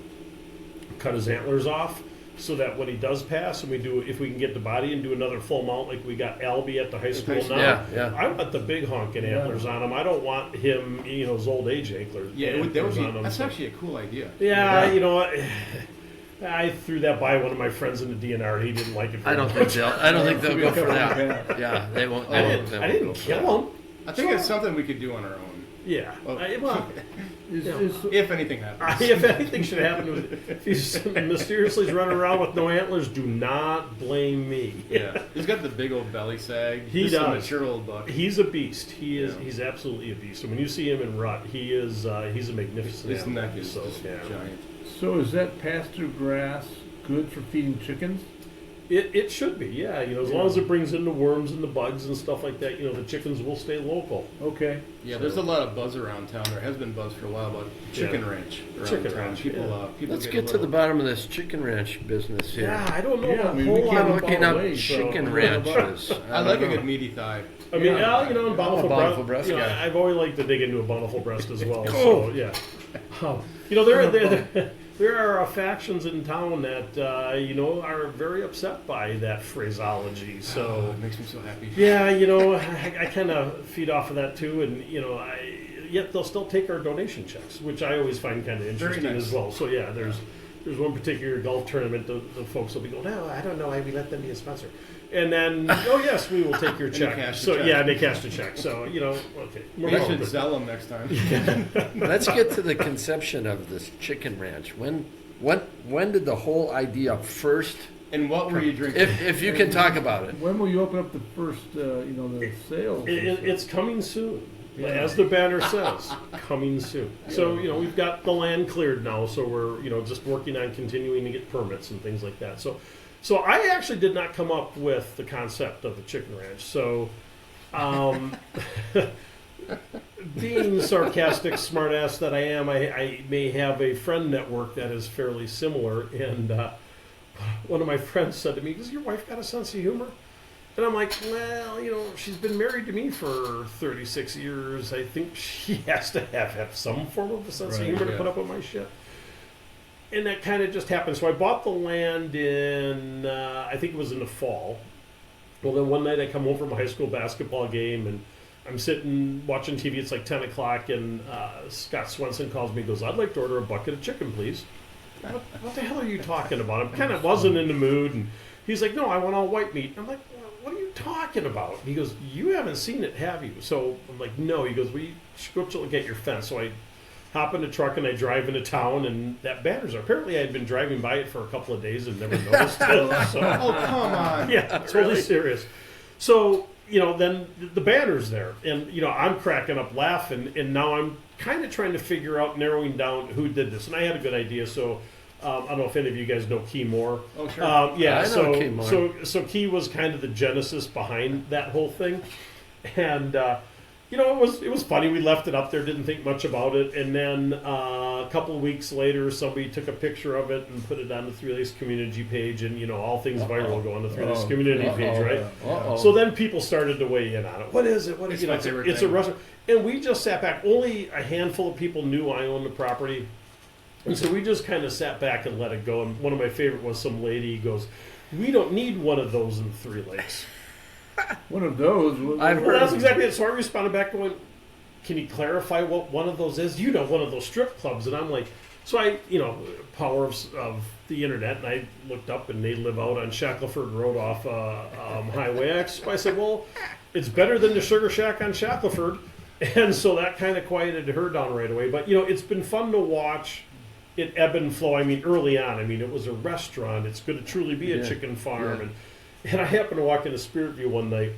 cut his antlers off, so that when he does pass, and if we can get the body and do another full mount like we got Albie at the high school now. Yeah. I want the big honking antlers on him. I don't want him, his old age antlers. Yeah, antlers on him, that's so. actually a cool idea. Yeah, you know what? I threw that by one of my friends in the DNR. He didn't like it. I don't think they'll go for that. Yeah, they won't. I They didn't, won't I didn't go for kill that. him. I think it's something we could do on our own. Yeah. Well, If anything happens. If anything should happen, if he's mysteriously running around with no antlers, do not blame me. Yeah. He's got the big old belly sag. He This is a does. mature old buck. He's a beast. He's absolutely a beast. And when you see him in rut, he's a magnificent His animal. neck is So, just yeah. giant. So is that pasture grass good for feeding chickens? It should be, yeah. As long as it brings in the worms and the bugs and stuff like that, the chickens will stay local. Okay. Yeah, there's a lot of buzz around town. There has been buzz for a while about chicken ranch around Chicken town. ranch, People, yeah. people Let's get get a to little, the bottom of this chicken ranch business here. Yeah, I don't know Yeah, a I mean, whole we lot can't about Looking up Wait, chicken so- ranches. I like a don't know. good meaty thigh. I mean, Yeah. in bountiful, bountiful breast guy. I've always liked to dig into a bountiful breast as well. Cool. So yeah, there are factions in town that are very upset by that phraseology. Oh, So it makes me so happy. yeah, I kind of feed off of that too, and yet they'll still take our donation checks, which I always find kind of interesting nice. as well. So yeah, there's one particular golf tournament the folks will be going, no, I don't know why we let them be a sponsor. And then, oh yes, we will take your And check. they cash the So check. yeah, and they cash the check. So okay, we're We going should with- sell them next time. Let's get to the conception of this chicken ranch. When did the whole idea first? And what were you drinking? If you can talk about it. When will you open up the first, the sales? It's coming soon. As the banner says, coming soon. So, we've got the land cleared now, so we're, just working on continuing to get permits and things like that. So I actually did not come up with the concept of the chicken ranch. So, being sarcastic smartass that I am, I may have a friend network that is fairly similar. And one of my friends said to me, does your wife got a sense of humor? And I'm like, well, she's been married to me for 36 years. I think she has to have some form of a sense of Right, humor to yeah. put up with my shit. And that kind of just happened. So I bought the land in, I think it was in the fall. Well, then one night I come home from a high school basketball game, and I'm sitting watching TV. It's like 10 o'clock, and Scott Swenson calls me and goes, I'd like to order a bucket of chicken, please. What the hell are you talking about? I kind of wasn't in the mood, and he's like, no, I want all white meat. I'm like, what are you talking about? And he goes, you haven't seen it, have you? So I'm like, no. He goes, well, you should go look at your fence. So I hop in the truck and I drive into town, and that banner's there. Apparently I had been driving by it for a couple of days and never noticed it. So, Oh, come on. yeah, totally serious. So, then the banner's there, and, I'm cracking up laughing, and now I'm kind of trying to figure out, narrowing down who did this. And I had a good idea, so I don't know if any of you guys know Key Moore. Oh, sure. Yeah, I know so, Key Moore. so Key was kind of the genesis behind that whole thing. And it was funny. We left it up there, didn't think much about it, and then a couple of weeks later, somebody took a picture of it and put it on the Three Lakes community page, and all things viral go on the Three Lakes community page, right? So then people started to weigh in on it. What is it? What is It's it? my It's favorite a restaurant, and we just sat back. Only a handful of people knew I owned the property, and so we just kind of sat back and let it go. And one of my favorite was some lady goes, "We don't need one of those in Three Lakes." One of those. I've Well, heard- that's exactly it. So I responded back going, "Can you clarify what one of those is? One of those strip clubs." And I'm like, so I, power of the internet, and I looked up, and they live out on Shackleford Road off Highway X. So I said, well, it's better than the Sugar Shack on Shackleford. And so that kind of quieted her down right away. But, it's been fun to watch it ebb and flow. I mean, early on, it was a restaurant. It's going to truly be a chicken farm. And I happened to walk into Spirit View one night,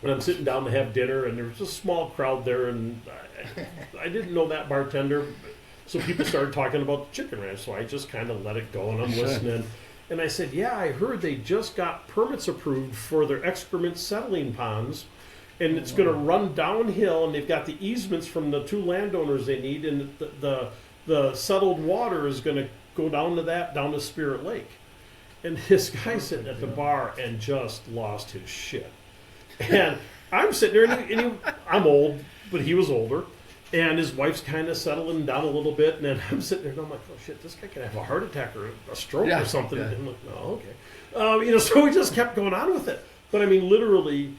and I'm sitting down to have dinner, and there was a small crowd there, and I didn't know that bartender. So people started talking about the chicken ranch, so I just kind of let it go, and I'm listening. And I said, yeah, I heard they just got permits approved for their excrement settling ponds, and it's going to run downhill, and they've got the easements from the two landowners they need, and the settled water is going to go down to Spirit Lake. And this guy sitting at the bar and just lost his shit. And I'm sitting there, and I'm old, but he was older. And his wife's kind of settling down a little bit. And then I'm sitting there, and I'm like, oh, shit, this guy could have a heart attack or a stroke or something. Yeah. And I'm like, oh, okay. So we just kept going on with it. But, literally,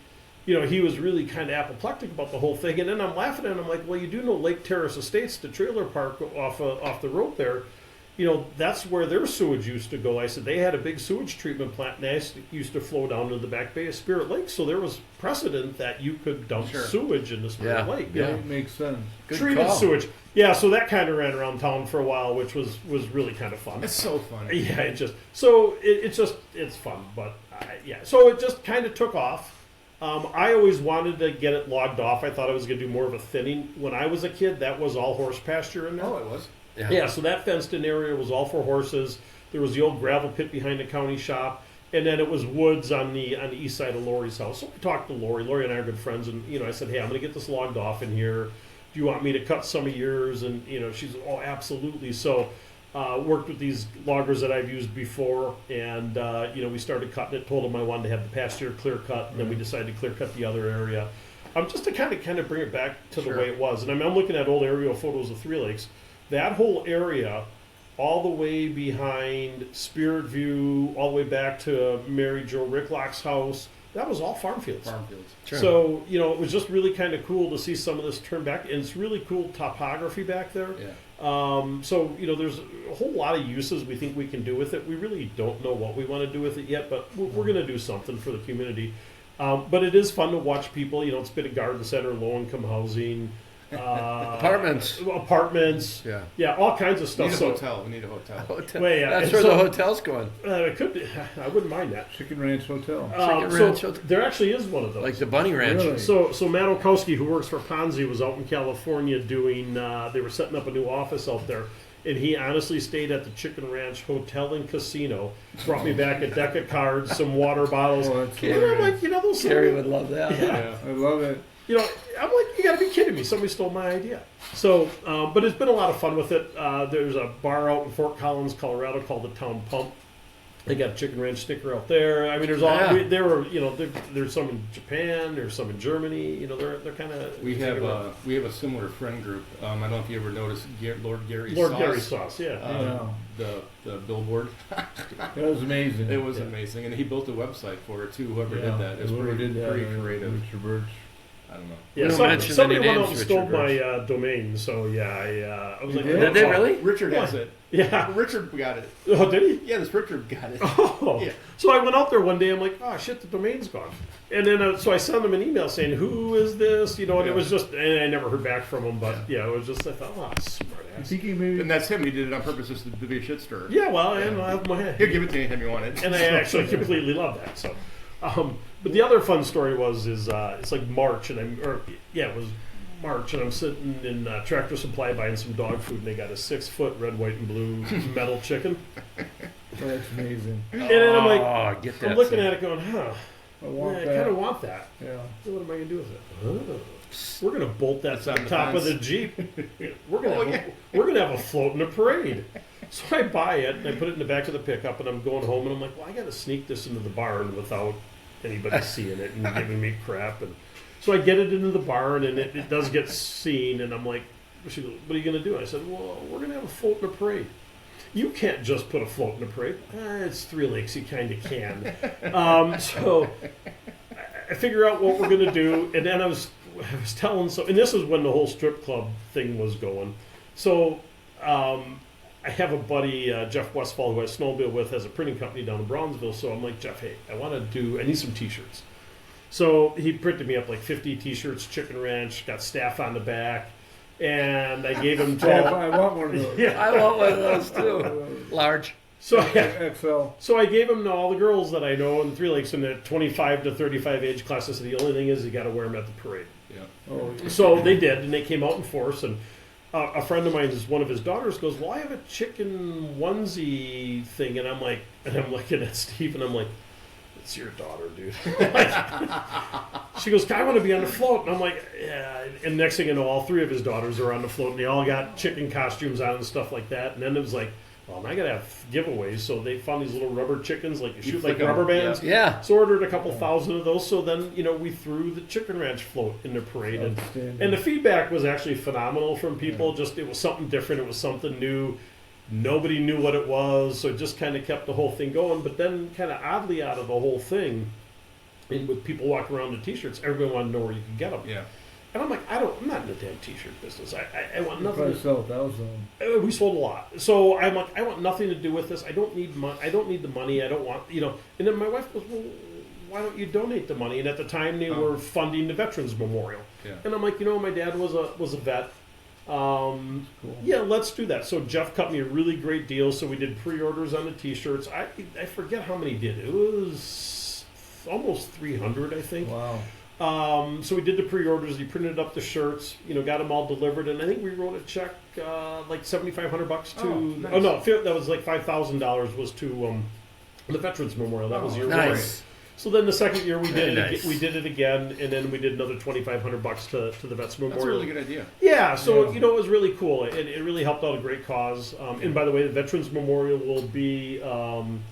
he was really kind of apoplectic about the whole thing. And then I'm laughing, and I'm like, well, you do know Lake Terrace Estates, the trailer park off the road there. That's where their sewage used to go. I said they had a big sewage treatment plant, and that used to flow down to the back bay of Spirit Lake. So there was precedent that you could dump sewage into Spirit Lake. Yeah, it makes sense. Good Treated call. sewage. Yeah, so that kind of ran around town for a while, which was really kind of fun. It's so fun. Yeah, it's fun, but so it just kind of took off. I always wanted to get it logged off. I thought I was going to do more of a thinning. When I was a kid, that was all horse pasture in there. Oh, it was. Yeah, so that fenced-in area was all for horses. There was the old gravel pit behind the county shop, and then it was woods on the east side of Lori's house. So I talked to Lori. Lori and I are good friends, and I said, hey, I'm going to get this logged off in here. Do you want me to cut some of yours? And she said, oh, absolutely. So worked with these loggers that I've used before, and we started cutting it. Told them I wanted to have the pasture clear cut, and then we decided to clear cut the other area. Just to kind of bring it back to the way it was. And I'm looking at old aerial photos of Three Lakes. That whole area, all the way behind Spirit View, all the way back to Mary Jo Ricklock's house, that was all farm fields. Sure. So, it was just really kind of cool to see some of this turn back. And it's really cool topography back there. Yeah. So, there's a whole lot of uses we think we can do with it. We really don't know what we want to do with it yet, but we're going to do something for the community. But it is fun to watch people. It's been a garden center, low-income housing. Apartments. Yeah, all kinds of stuff. We need a hotel. Hotel. Well, yeah, That's and where so- the hotel's going. It could be. I wouldn't mind that. Chicken Ranch Hotel. Ranch Hotel. There actually is one of those. Like the Bunny Ranch. Really? So Matt Okowski, who works for Ponzi, was out in California doing. They were setting up a new office out there, and he honestly stayed at the Chicken Ranch Hotel and Casino. Brought me back a deck of cards, some water bottles. Oh, that's And I'm like, those. Carrie would love that. Yeah. I love it. I'm like, you got to be kidding me! Somebody stole my idea. So, but it's been a lot of fun with it. There's a bar out in Fort Collins, Colorado, called the Town Pump. They got a Chicken Ranch sticker out there. There's all there's some in Japan. There's some in Germany. They're kind of. We have a similar friend group. I don't know if you ever noticed Lord Gary's Sauce. Yeah. The billboard. That was amazing. It was amazing, and he built a website for it too. Whoever did that, it was Whoever pretty did that, creative. Richard Birch. I don't know. Yeah, We don't mention somebody any went out names, and stole Richard my domain. So yeah, I was like, Did they really? Richard has it. Yeah. Richard got it. Oh, did he? Yeah, this Richard got it. Oh. Yeah. So I went out there one day. I'm like, oh shit, the domain's gone. And then so I sent him an email saying, who is this? And it was just, and I never heard back from him. But yeah, it was just, I thought, oh, smart You ass. think he maybe? And that's him. He did it on purpose just to be a shit stirrer. Yeah, well, and I have my head. He'll give it to you anytime you want it. And I actually completely love that. So, but the other fun story is it's like March, and it was March, and I'm sitting in Tractor Supply buying some dog food, and they got a 6-foot red, white, and blue metal chicken. That's amazing. And then I'm like, Oh, get that I'm looking thing. at it going, huh. I want I that. kind of want that. Yeah. So what am I going to do with it? Oh. We're going to bolt that It's to on the the top of fence. the Jeep. We're going to have a float in a parade. So I buy it and I put it in the back of the pickup and I'm going home and I'm like, well, I got to sneak this into the barn without anybody seeing it and giving me crap. And so I get it into the barn and it does get seen and I'm like, she goes, what are you going to do? I said, well, we're going to have a float in a parade. You can't just put a float in a parade. It's Three Lakes, you kind of can. So I figure out what we're going to do, and then I was telling, and this is when the whole strip club thing was going. So I have a buddy, Jeff Westfall, who I snowmobile with, has a printing company down in Brownsville. So I'm like, Jeff, hey, I need some T-shirts. So he printed me up like 50 T-shirts, Chicken Ranch, got staff on the back. And I gave him 12. I want one of those. Yeah. I want one of those too. Large. So XL. So I gave them to all the girls that I know in Three Lakes in the 25 to 35 age class. I said, the only thing is you got to wear them at the parade. Yeah. Oh, So they did, and they came out in force. And a friend of mine, one of his daughters, goes, well, I have a chicken onesie thing. And I'm looking at Steve, and I'm like, it's your daughter, dude. She goes, I want to be on the float. And I'm like, yeah. And next thing you know, all three of his daughters are on the float, and they all got chicken costumes on and stuff like that. And then it was like, well, now I got to have giveaways. So they found these little rubber chickens, like you shoot like flick 'em, rubber bands. Yeah. So ordered a couple thousand of those. So then, we threw the Chicken Ranch float in the parade. And the feedback was actually phenomenal from people. Just, it was something different. It was something new. Nobody knew what it was, so it just kind of kept the whole thing going. But then, kind of oddly, out of the whole thing, and with people walking around in T-shirts, everyone wanted to know where you could get them. Yeah. And I'm like, I'm not in the damn T-shirt business. I want You nothing. probably sell 1,000. We sold a lot, so I'm like, I want nothing to do with this. I don't need money. I don't need the money. I don't want, And then my wife goes, well, why don't you donate the money? And at the time, they were funding the Veterans Memorial. Yeah. And I'm like, my dad was a vet. Yeah, let's do that. So Jeff cut me a really great deal. So we did pre-orders on the T-shirts. I forget how many did. It was almost 300, I think. Wow. So we did the pre-orders. He printed up the shirts. Got them all delivered, and I think we wrote a check like $7,500 to. Oh, nice. Oh no, that was like $5,000 was to the Veterans Memorial. That was your Nice. So then the second year we did Very it. nice. We did it again, and then we did another $2,500 to the Vets Memorial. That's a really good idea. Yeah, so Yeah. it was really cool. It really helped out a great cause. And by the way, the Veterans Memorial will be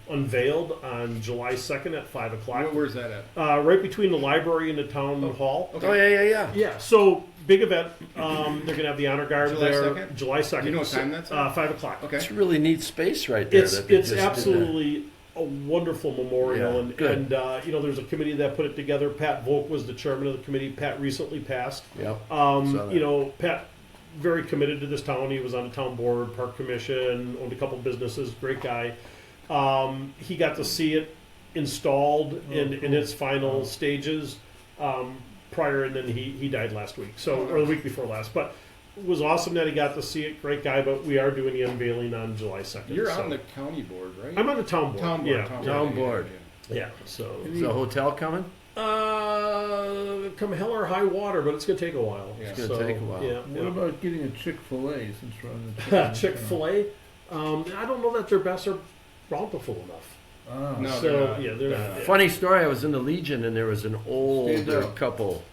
unveiled on July 2nd at 5 o'clock. Where's that at? Right between the library and the town hall. Okay. Oh, yeah. Yeah, so big event. They're going to have the honor guard July there. 2nd? July 2nd. Do you know what time that's at? 5 o'clock. Okay. It's a really neat space right there. It's that they just did that. absolutely a wonderful memorial, Yeah, and good. there's a committee that put it together. Pat Volk was the chairman of the committee. Pat recently passed. Yep. Saw that. Pat very committed to this town. He was on the town board, park commission, owned a couple businesses. Great guy. He got to see it installed in its final stages prior, and then he died last week. So or the week before last, but. It was awesome that he got to see it. Great guy, but we are doing the unveiling on July 2nd. You're so. on the county board, right? I'm on the town board. Town board. Yeah. Town board. Yeah. So, Is the hotel coming? come hell or high water, but it's gonna take a while. Yeah. It's gonna take a while. Yeah. What about getting a Chick-fil-A since we're on the chicken? Chick-fil-A? I don't know that their best are bountiful enough. Ah. No, So, they're not. yeah, they're not. Yeah. Funny story. I was in the Legion, and there was an Stand older up. couple.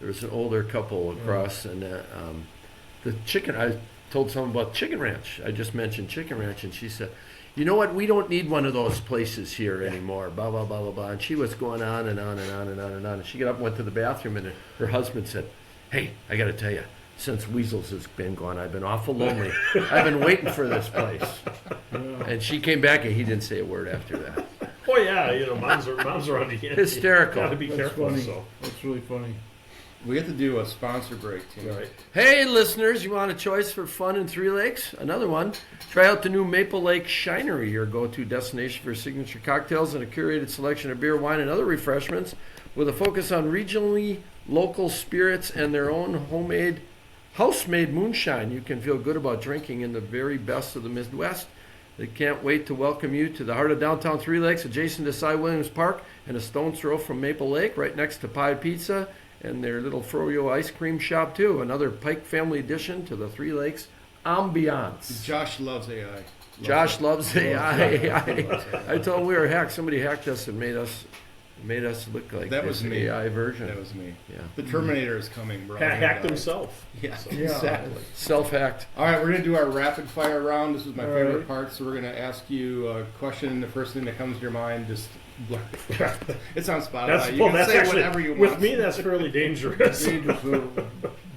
There was an older couple across, and the chicken. I told someone about Chicken Ranch. I just mentioned Chicken Ranch, and she said, "You know what? We don't need one of those places here anymore." Blah blah blah blah blah. And she was going on and on and on and on and on. And she got up, and went to the bathroom, and her husband said, "Hey, I got to tell you, since Weasels has been gone, I've been awful lonely. I've been waiting for this place." Yeah. And she came back, and he didn't say a word after that. Oh yeah, moms are on the Hysterical. Got to be That's careful. funny. So, That's really funny. We have to do a sponsor break, too. right. Hey, listeners, you want a choice for fun in Three Lakes? Another one. Try out the new Maple Lake Shinery, your go-to destination for signature cocktails and a curated selection of beer, wine, and other refreshments with a focus on regionally local spirits and their own homemade, house-made moonshine. You can feel good about drinking in the very best of the Midwest. They can't wait to welcome you to the heart of downtown Three Lakes, adjacent to Cy Williams Park and a stone's throw from Maple Lake, right next to Pie Pizza and their little Froyo ice cream shop, too. Another Pike family addition to the Three Lakes ambiance. Josh loves AI. Josh loves AI. I told him we were hacked. Somebody hacked us and made us made us look like That was this me. AI version. That was me. Yeah. The Terminator is coming, bro. Hacked himself. Yeah, Yeah. exactly. Self-hacked. All right, we're going to do our rapid fire round. This is my All favorite right. part. So we're going to ask you a question. The first thing that comes to your mind, just it's on Spotify. That's, You well, can that's say actually, whatever you want. with me, that's fairly dangerous. Dangerous, so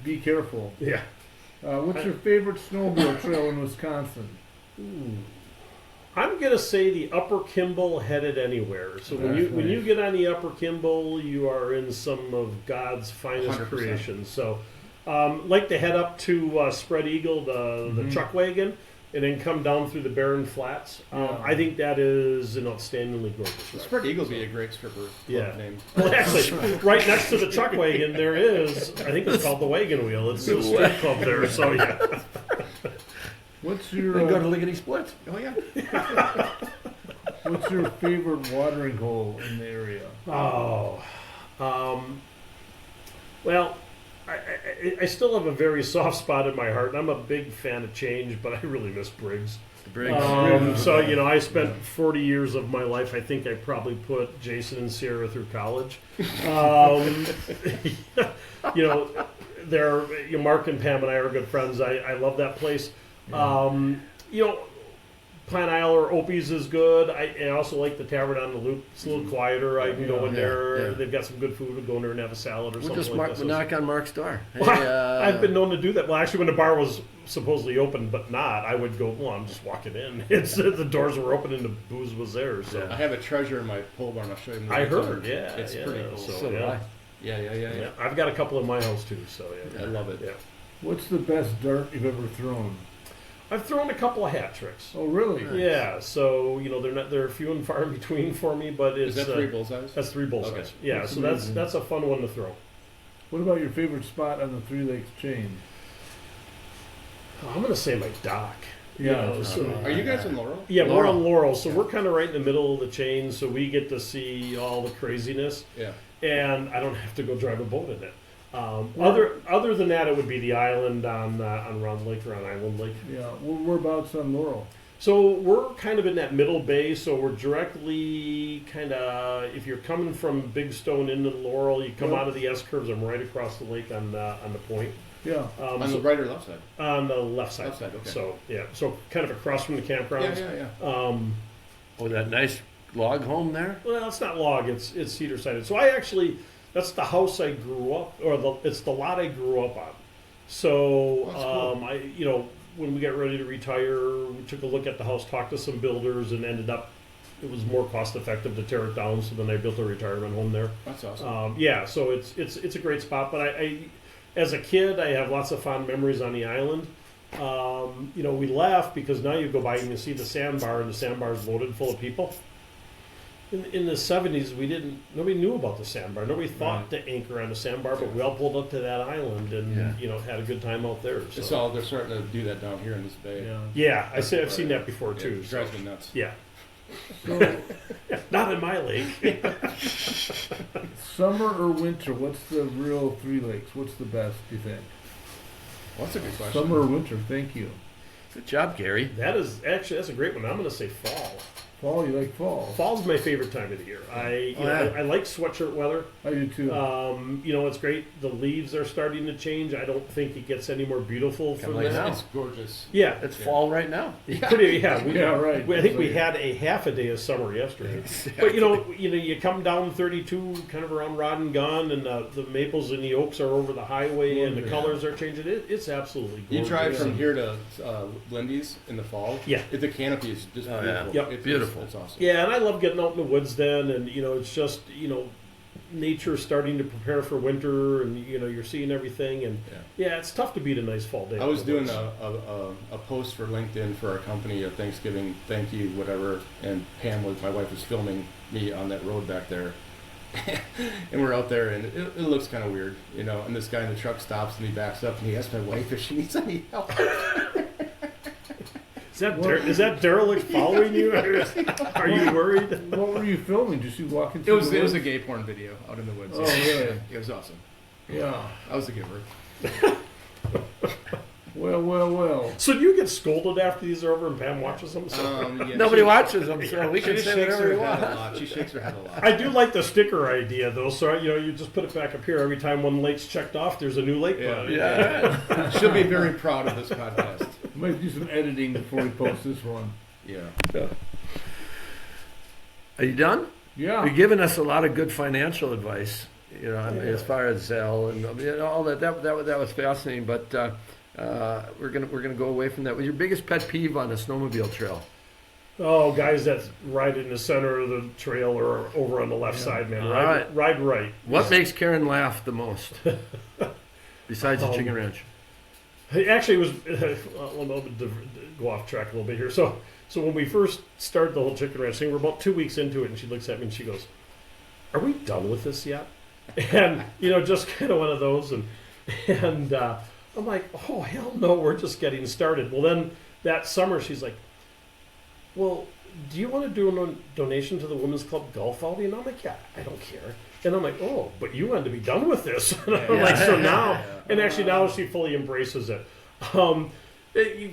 be careful. Yeah. What's your favorite snowmobile trail in Wisconsin? I'm gonna say the Upper Kimball headed anywhere. So when That's you nice. get on the Upper Kimball, you are in some of God's finest 100%. creations. So like to head up to Spread Eagle, the truck wagon, and then come down through the barren flats. Yeah. I think that is an outstandingly gorgeous The ride. Spread Eagle would be a great stripper club Yeah. name. Well, actually, right next to the truck wagon, there is, I think it's called the Wagon Wheel. It's a strip club there. So yeah. What's your Then go to Lickety Split. Oh yeah. What's your favorite watering hole in the area? Oh, well, I still have a very soft spot in my heart. I'm a big fan of change, but I really miss Briggs. Briggs. So, I spent 40 years of my life. I think I probably put Jason and Sierra through college. Mark and Pam and I are good friends. I love that place. Pine Isle or Opie's is good. I also like the Tavern on the Loop. It's a little quieter. I can go in there. Yeah. They've got some good food. We'll go in there and have a salad or We'll something just like that. we'll knock on Mark's door. Hey, Well, I've been known to do that. Well, actually, when the bar was supposedly open but not, I would go, well, I'm just walking in. The doors were open and the booze was there. So I have a treasure in my pole barn. I'll show you. I heard, yeah. It's yeah. pretty cool. So, So do yeah. I. Yeah. I've got a couple in my house too. So yeah. I love it. Yeah. What's the best dart you've ever thrown? I've thrown a couple of hat tricks. Oh, really? Nice. Yeah. So they're few and far in between for me, but it's Is that 3 bullseyes? That's 3 bullseyes. Okay. Yeah. That's So amazing. that's a fun one to throw. What about your favorite spot on the Three Lakes chain? I'm gonna say my dock. Yeah. Are you guys in Laurel? Yeah, we're Laurel. on Laurel, so we're kind of right in the middle of the chain, so we get to see all the craziness, Yeah. and I don't have to go drive a boat in it. Other than that, it would be the island on Round Lake or on Island Lake. Yeah. Whereabouts on Laurel? So we're kind of in that middle bay, so we're directly kind of, if you're coming from Big Stone into Laurel, you come Yeah. out of the S curves. I'm right across the lake on the point. Yeah. On the So right or left side? on the left side. Left side, okay. So yeah, so kind of across from the campgrounds. Yeah. Oh, that nice log home there. Well, it's not log; it's cedar sided. So I actually, that's the house I grew up, or it's the lot I grew up on. So That's cool. when we got ready to retire, we took a look at the house, talked to some builders, and ended up it was more cost effective to tear it down. So then I built a retirement home there. That's awesome. So it's a great spot. But I as a kid, I have lots of fond memories on the island. We left because now you go by and you see the sandbar, and the sandbar is loaded full of people. In the 70s, nobody knew about the sandbar. Nobody thought to anchor on the sandbar, but we all pulled up to that island and had a good time out there. So. They're starting to do that down here in this bay. Yeah. Yeah, I've seen that before Yeah, too. it drives me nuts. Yeah, So, not in my lake. summer or winter? What's the real Three Lakes? What's the best? Do you think? Well, that's a good question. Summer or winter? Thank you. Good job, Gary. That's a great one. I'm going to say fall. Fall? You like fall? Fall's my favorite time of the year. I like sweatshirt weather. I do too. It's great. The leaves are starting to change. I don't think it gets any more beautiful from like that. now. It's gorgeous. Yeah, It's fall right now. pretty. Yeah, right. I think we had a half a day of summer yesterday. But you come down 32, kind of around Rod and Gun, and the maples and the oaks are over the highway, and the Yeah. colors are changing. It's absolutely gorgeous. You drive from here to Lindy's in the fall. Yeah. The canopy is just Oh, yeah. beautiful. Yep. It's Beautiful. It's awesome. Yeah, and I love getting out in the woods then, and it's just nature starting to prepare for winter, and you're seeing everything, and it's tough to beat a nice fall day. I was in the doing woods. a post for LinkedIn for our company, a Thanksgiving thank you, whatever, and my wife was filming me on that road back there. And we're out there, and it looks kind of weird, and this guy in the truck stops, and he backs up, and he asks my wife if she needs any help. Is that derelict following you? Are you worried? What were you filming? Just you walking It through was the a woods? gay porn video out in the woods. Oh, really? It was awesome. Yeah. I was the giver. Well. So do you get scolded after these are over and Pam watches them? So. Yeah, Nobody she- watches them, so we She can just say shakes whatever her we head a want. lot. She shakes her head a lot. I do like the sticker idea, though. So you just put it back up here. Every time one lake's checked off, there's a new lake. Yeah. Yeah. She'll be very proud of this podcast. Might do some editing before we post this one. Yeah. Are you done? Yeah. You're giving us a lot of good financial advice, you know, as far as Zell and all that. That was fascinating. But we're gonna go away from that. What's your biggest pet peeve on a snowmobile trail? Oh, guys that ride in the center of the trail or over on the left side, man. All Ride right. What makes Karen laugh the most, besides the chicken ranch? It actually was. Well, I'm going to go off track a little bit here. So when we first started the whole chicken ranch thing, we're about 2 weeks into it, and she looks at me and she goes, "Are we done with this yet?" And just kind of one of those, and I'm like, "Oh hell no, we're just getting started." Well, then that summer she's like, "Well, do you want to do a donation to the Women's Club Golf Outing?" And I'm like, "Yeah, I don't care." And I'm like, "Oh, but you wanted to be done with this." And I'm like, so now, and actually now she fully embraces it.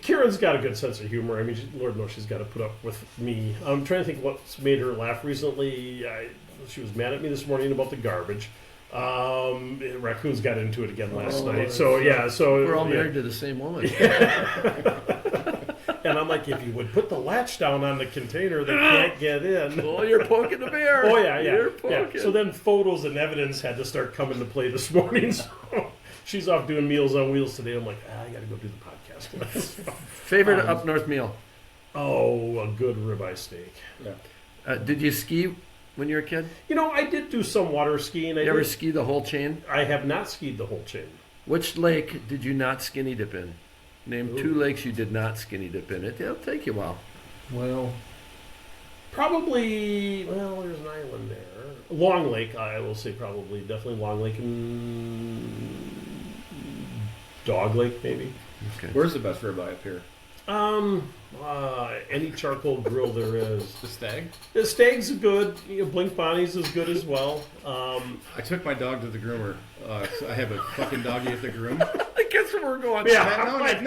Karen's got a good sense of humor. I mean, Lord knows she's got to put up with me. I'm trying to think what's made her laugh recently. She was mad at me this morning about the garbage. Raccoons got into it again last night. So We're all married to the same woman. And I'm like, if you would put the latch down on the container, they can't get in. Oh, you're poking the bear. Oh yeah. You're poking. So then photos and evidence had to start coming to play this morning. So she's off doing Meals on Wheels today. I'm like, I got to go do the podcast. Favorite up north meal? Oh, a good ribeye steak. Did you ski when you were a kid? I did do some water skiing. You ever ski the whole chain? I have not skied the whole chain. Which lake did you not skinny dip in? Name Ooh. 2 lakes you did not skinny dip in. It'll take you a while. Well, Probably, there's an island there. Long Lake, I will say probably. Definitely Long Lake and Dog Lake, maybe. Okay. Where's the best ribeye up here? Any charcoal grill there is. The Stag? The Stag's good. Blink Bonnie's is good as well. I took my dog to the groomer. So I have a fucking doggy at the groom. I guess where we're going. Yeah.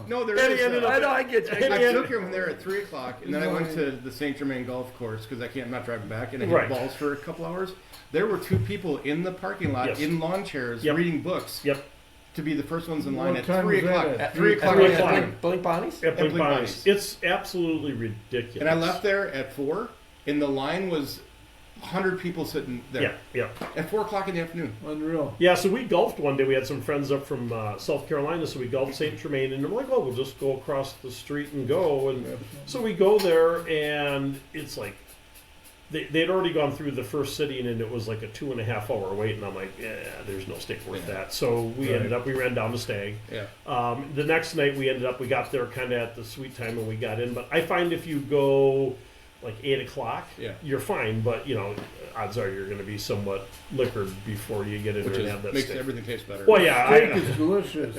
No, there And he is. ended I know, I get you. I took him there at 3 o'clock, and then I went to the Saint Germain golf course because I'm not driving back, and I hit Right. balls for a couple hours. There were 2 people in the parking lot Yes. in lawn chairs Yep. reading books Yep. to be the first ones in line What at time 3 was that o'clock. at? At 3 o'clock. Three in the o'clock. afternoon. Blink Bonnie's? At Blink Blink Bonnie's. Bonnie's. It's absolutely ridiculous. And I left there at 4, and the line was 100 people sitting there Yeah. at 4 o'clock in the afternoon. unreal. Yeah, so we golfed one day. We had some friends up from South Carolina, so we golfed St. Germain, and we're like, we'll just go across the street and go. And so we go there, and it's like they'd already gone through the first sitting, and it was like a 2.5 hour wait. And I'm like, there's no steak worth that. So we ran down to Stag. Yeah. The next night we got there kind of at the sweet time, and we got in. But I find if you go like 8 o'clock, you're fine. But odds are you're going to be somewhat liquored before you get in there and have that makes steak. everything taste better. Well, yeah, Steak is delicious.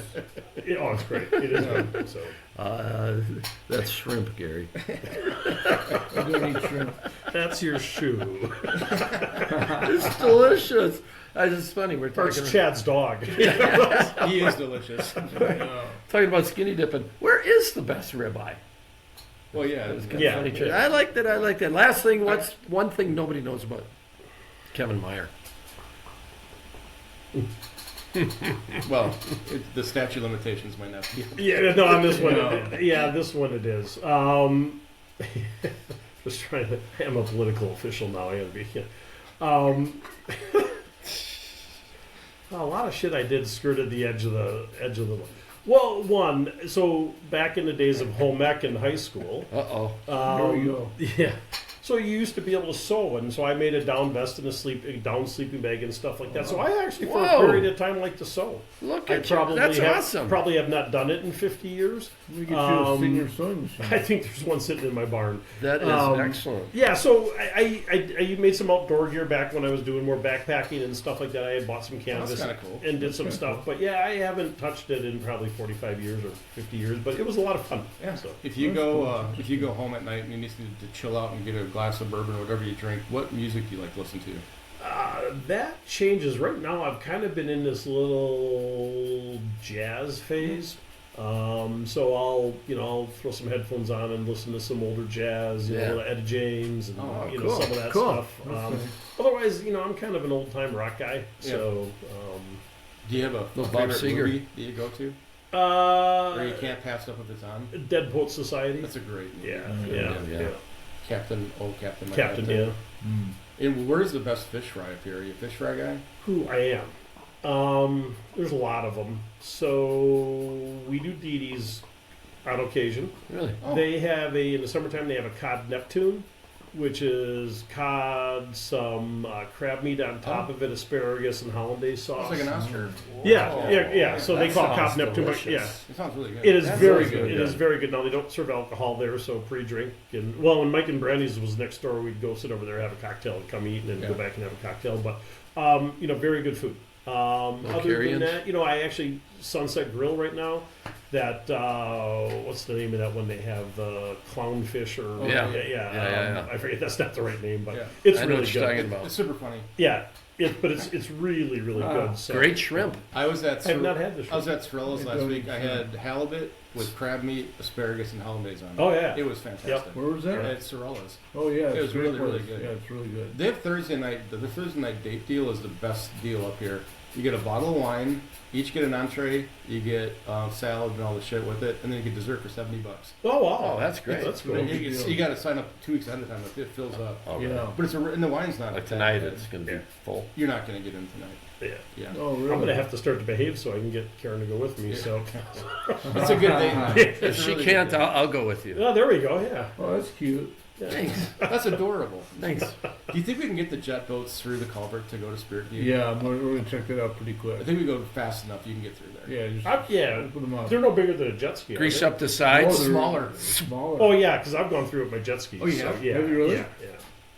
it's great. It is good. So That's shrimp, Gary. I don't eat shrimp. that's your shoe. It's delicious. It's funny. We're Or talking, it's Chad's dog. He is delicious. talking about skinny dipping. Where is the best ribeye? Well, yeah. That was kind Yeah. of funny. Too. I like that. Last thing, what's one thing nobody knows about Kevin Meyer? Well, the statute of limitations might not be. Yeah, no, on this one. This one it is. Just trying to. I'm a political official now. I gotta be. A lot of shit I did skirted the edge of the. Well, so back in the days of home ec in high school. Uh-oh. There we go. Yeah. So you used to be able to sew, and so I made a down vest and a down sleeping bag and stuff like that. So I actually, for a Whoa. period of time, like to sew. Look I at you. That's awesome. Probably have not done it in 50 years. We get you a senior sewing machine. I think there's one sitting in my barn. That is excellent. Yeah, so I made some outdoor gear back when I was doing more backpacking and stuff like that. I had bought some canvas kinda cool. and did some stuff. But yeah, I haven't touched it in probably 45 years or 50 years. But it was a lot of fun. Yeah. So. If you go home at night and you need to chill out and get a glass of bourbon or whatever you drink, what music do you like to listen to? That changes. Right now, I've kind of been in this little jazz phase. So I'll throw some headphones on and listen to some older jazz, Etta James and cool. some of that Cool. stuff. Okay. Otherwise, I'm kind of an old time rock guy. So Do you have a Little Bob favorite Seger. movie that you go to, or you uh, can't pass up if it's on? Dead Poet Society. That's a great movie. Yeah. Captain, my Captain, yeah. Mm. And where's the best fish fry up here? Are you a fish fry guy? Who I am. There's a lot of them. So we do Dee Dee's on occasion. Really? Oh. They have in the summertime, they have a cod Neptune, which is cod, some crab meat on top of it, asparagus, and hollandaise sauce. It's like an Oscar. Yeah. So they That call sounds cod Neptune, but delicious. It sounds really good. it is That very sounds good. really It good. is very good. Now they don't serve alcohol there, so pre-drink. And when Mike and Brandy's was next door, we'd go sit over there, have a cocktail, and come eat, and then go back and have a cocktail. But very good food. Other than carry-ins? that, I actually Sunset Grill right now. That what's the name of that one they have? Clownfish or Yeah. I forget, that's not the right name, but Yeah. it's I know really what you're good. talking about. It's super funny. Yeah, but it's really good. So. Great shrimp. I was at I have not had this. I was at Cirillo's I last don't week. eat I shrimp. had halibut with crab meat, asparagus, and hollandaise on it. Oh yeah. It was fantastic. Where was that? At Cirillo's. Oh yeah, It it's was a great really, really place. good. Yeah, it's really good. They have Thursday night. The Thursday night date deal is the best deal up here. You get a bottle of wine, each get an entree, you get salad and all the shit with it, and then you get dessert for $70. Oh wow. Oh, that's great. That's You, cool. you got to sign up 2 weeks ahead of time. It fills up. Oh, Yeah. But and the wine's not Like that tonight, bad. it's going to be full. You're not going to get in tonight. Yeah. Yeah. Oh really? I'm gonna have to start to behave so I can get Karen to go with me. So, It's a good date night. If It's she really can't, good. I'll go with you. oh, there we go. Yeah. Oh, that's cute. Thanks. That's adorable. Thanks. Do you think we can get the jet boats through the culvert to go to Spirit View? Yeah, we're gonna check that out pretty I quick. think we go fast enough. You can get through there. Yeah, just Yeah. open them up. They're no bigger than a jet ski. are Grease they? up the sides. Oh, they're smaller. Smaller. Oh yeah, because I've gone through it with my jet skis. Oh, you so, have? yeah. Have you really? Yeah.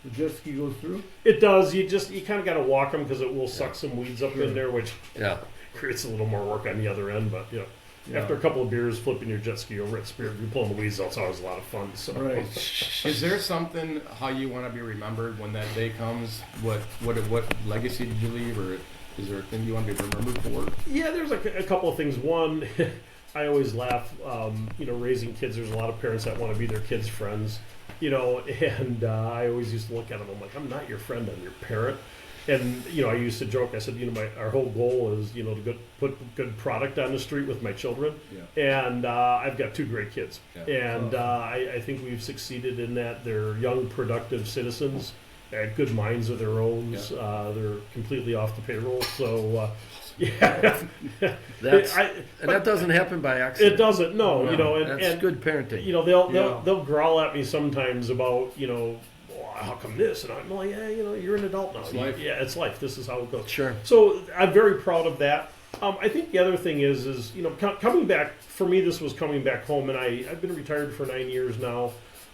The jet ski goes through. It does. You kind of got to walk them because it will suck some weeds up in there, which Yeah. creates a little more work on the other end. But Yeah. after a couple of beers, flipping your jet ski over at Spirit, you pulling the weeds out. It's always a lot of fun. So. Right. Is there something how you want to be remembered when that day comes? What legacy did you leave, or is there a thing you want to be remembered for? Yeah, there's a couple of things. One, I always laugh. Raising kids, there's a lot of parents that want to be their kids' friends. And I always used to look at them. I'm like, I'm not your friend. I'm your parent. And I used to joke. I said, our whole goal is, to put good product on the street with my children. Yeah. And I've got 2 great kids, Yeah. and I think we've succeeded in that. They're young, productive citizens. They had good minds of their own. Yeah. They're completely off the payroll. So, yeah. That's, I- and that doesn't happen by accident. It doesn't. No, No, That's and good parenting. they'll growl at me sometimes about "Well, how come this?" And I'm like, yeah, you're an adult now. It's life. Yeah, it's life. This is how it goes. Sure. So I'm very proud of that. I think the other thing is coming back for me. This was coming back home, and I've been retired for 9 years now.